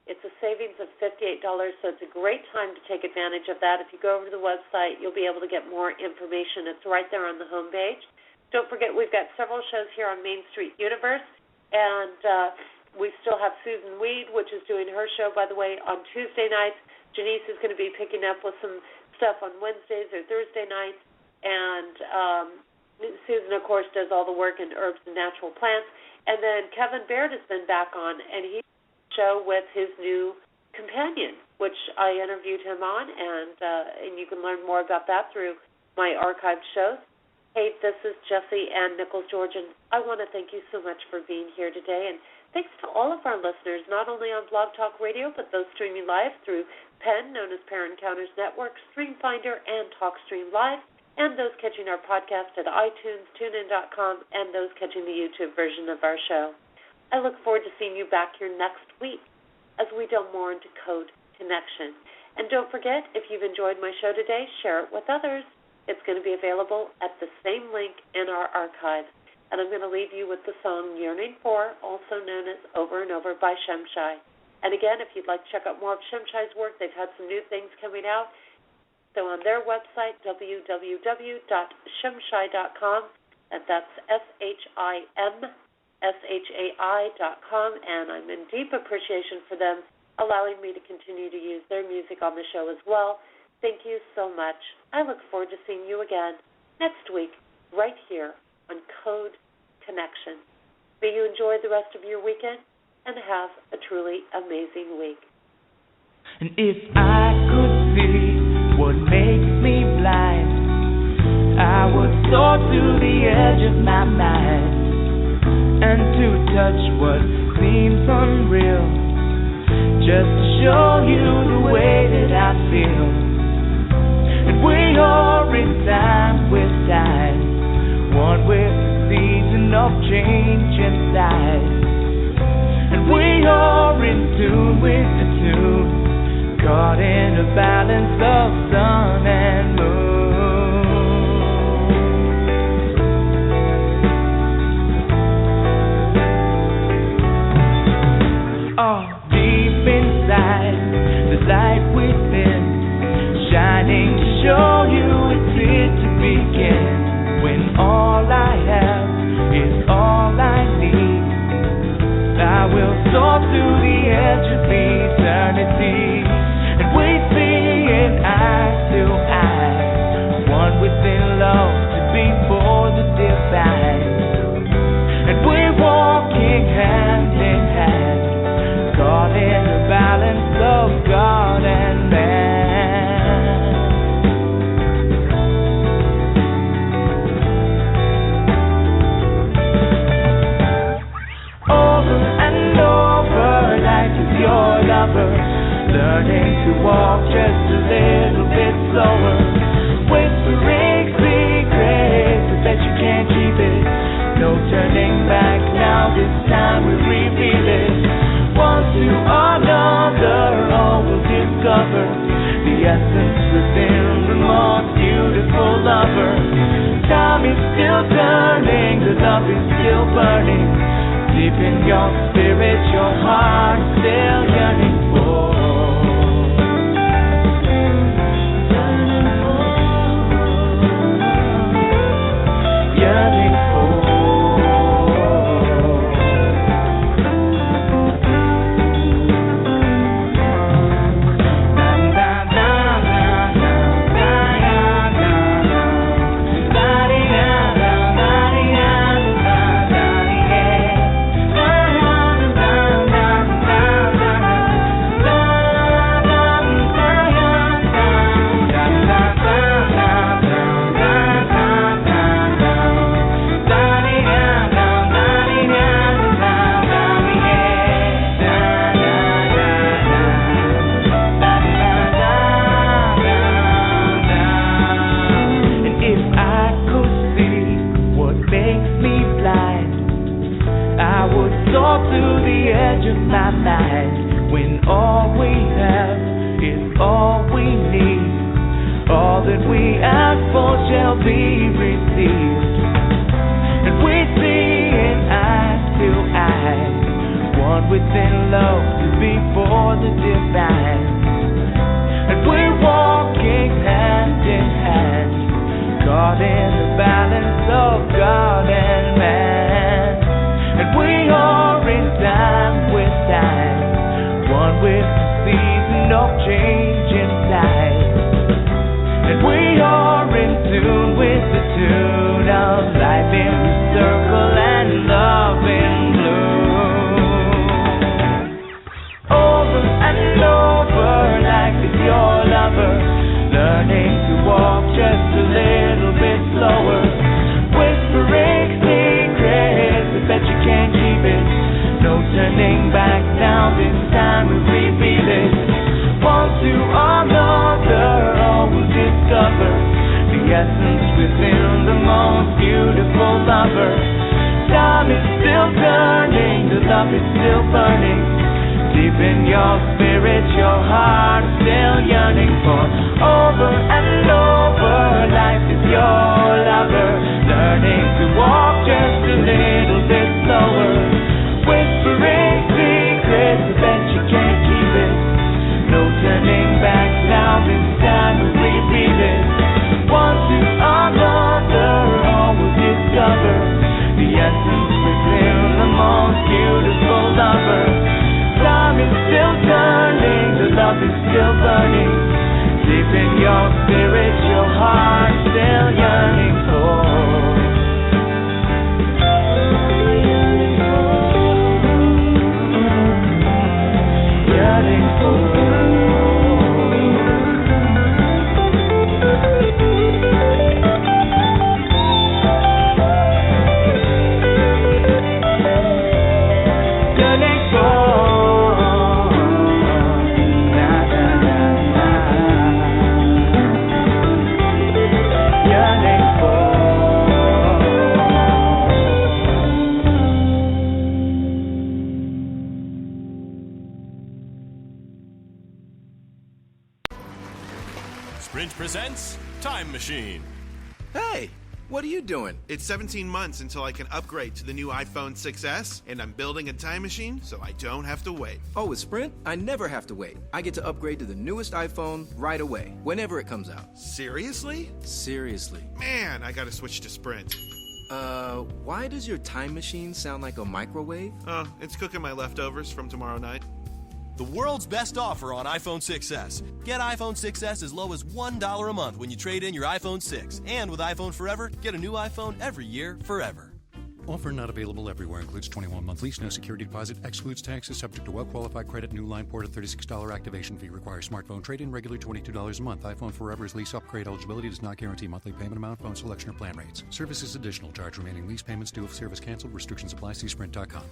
It's a savings of $58, so it's a great time to take advantage of that. If you go over to the website, you'll be able to get more information. It's right there on the homepage. Don't forget, we've got several shows here on Main Street Universe, and we still have Susan Weed, which is doing her show, by the way, on Tuesday nights. Janice is going to be picking up with some stuff on Wednesdays or Thursday nights, and Susan, of course, does all the work in herbs and natural plants. And then Kevin Baird has been back on, and he show with his new companion, which I interviewed him on, and you can learn more about that through my archived shows. Hey, this is Jessie Ann Nichols George, and I want to thank you so much for being here today, and thanks to all of our listeners, not only on Blog Talk Radio, but those streaming live through PEN, known as Parent Encounters Network, Streamfinder, and TalkStream Live, and those catching our podcast at iTunes, TuneIn.com, and those catching the YouTube version of our show. I look forward to seeing you back here next week as we delve more into Code Connection. And don't forget, if you've enjoyed my show today, share it with others. It's going to be available at the same link in our archive. And I'm going to leave you with the song Yearning For, also known as Over and Over by Shemshai. And again, if you'd like to check out more of Shemshai's work, they've had some new things coming out. So on their website, www.shemshai.com, and that's SHIMSHAI.com, and I'm in deep appreciation for them allowing me to continue to use their music on the show as well. Thank you so much. I look forward to seeing you again next week right here on Code Connection. May you enjoy the rest of your weekend and have a truly amazing week. And if I could see what makes me blind, I would soar to the edge of my mind, and to touch what seems unreal, just to show you the way that I feel. And we are in time with time, one with the season of change inside. And we are in tune with the tune, caught in a balance of sun and moon. Oh, deep inside, the light within, shining to show you it's here to begin. When all I have is all I need, I will soar to the edge of eternity. And we see it eye to eye, one within love to be for the divine. And we're walking hand in hand, caught in the balance of God and man. Over and over, life is your lover, learning to walk just a little bit slower, whispering secrets, I bet you can't keep it. No turning back now, this time we reveal it. One to another, all will discover the essence within the most beautiful lover. Time is still turning, the love is still burning. Deep in your spirit, your heart is still yearning for. Yearning for. When all we have is all we need, all that we ask for shall be received. And we see it eye to eye, one within love before the divine. And we're walking hand in hand, caught in the balance of God and man. And we are in time with time, one with the season of change inside. And we are in tune with the tune of life in the circle and love in bloom. Over and over, life is your lover, learning to walk just a little bit slower, whispering secrets, I bet you can't keep it. No turning back now, this time we reveal it. One to another, all will discover the essence within the most beautiful lover. Time is still turning, the love is still burning. Deep in your spirit, your heart is still yearning for. Over and over, life is your lover, learning to walk just a little bit slower, whispering secrets, I bet you can't keep it. No turning back now, this time we repeat it. One to another, all will discover the essence within the most beautiful lover. Time is still turning, the love is still burning. Deep in your spirit, your heart still yearning for. Yearning for. Sprint presents Time Machine. Hey, what are you doing? It's 17 months until I can upgrade to the new iPhone 6S, and I'm building a time machine so I don't have to wait. Oh, with Sprint, I never have to wait. I get to upgrade to the newest iPhone right away, whenever it comes out. Seriously? Seriously. Man, I gotta switch to Sprint. Why does your time machine sound like a microwave? Oh, it's cooking my leftovers from tomorrow night. The world's best offer on iPhone 6S. Get iPhone 6S as low as $1 a month when you trade in your iPhone 6. And with iPhone Forever, get a new iPhone every year, forever. Offer not available everywhere. Includes 21-month lease, no security deposit, excludes taxes, subject to well-qualified credit, new line port, and $36 activation fee. Requires smartphone trade-in, regularly $22 a month. iPhone Forever's lease upgrade eligibility does not guarantee monthly payment amount, phone selection, or plan rates. Service is additional. Charge remaining lease payments due if service canceled. Restrictions apply. See Sprint.com.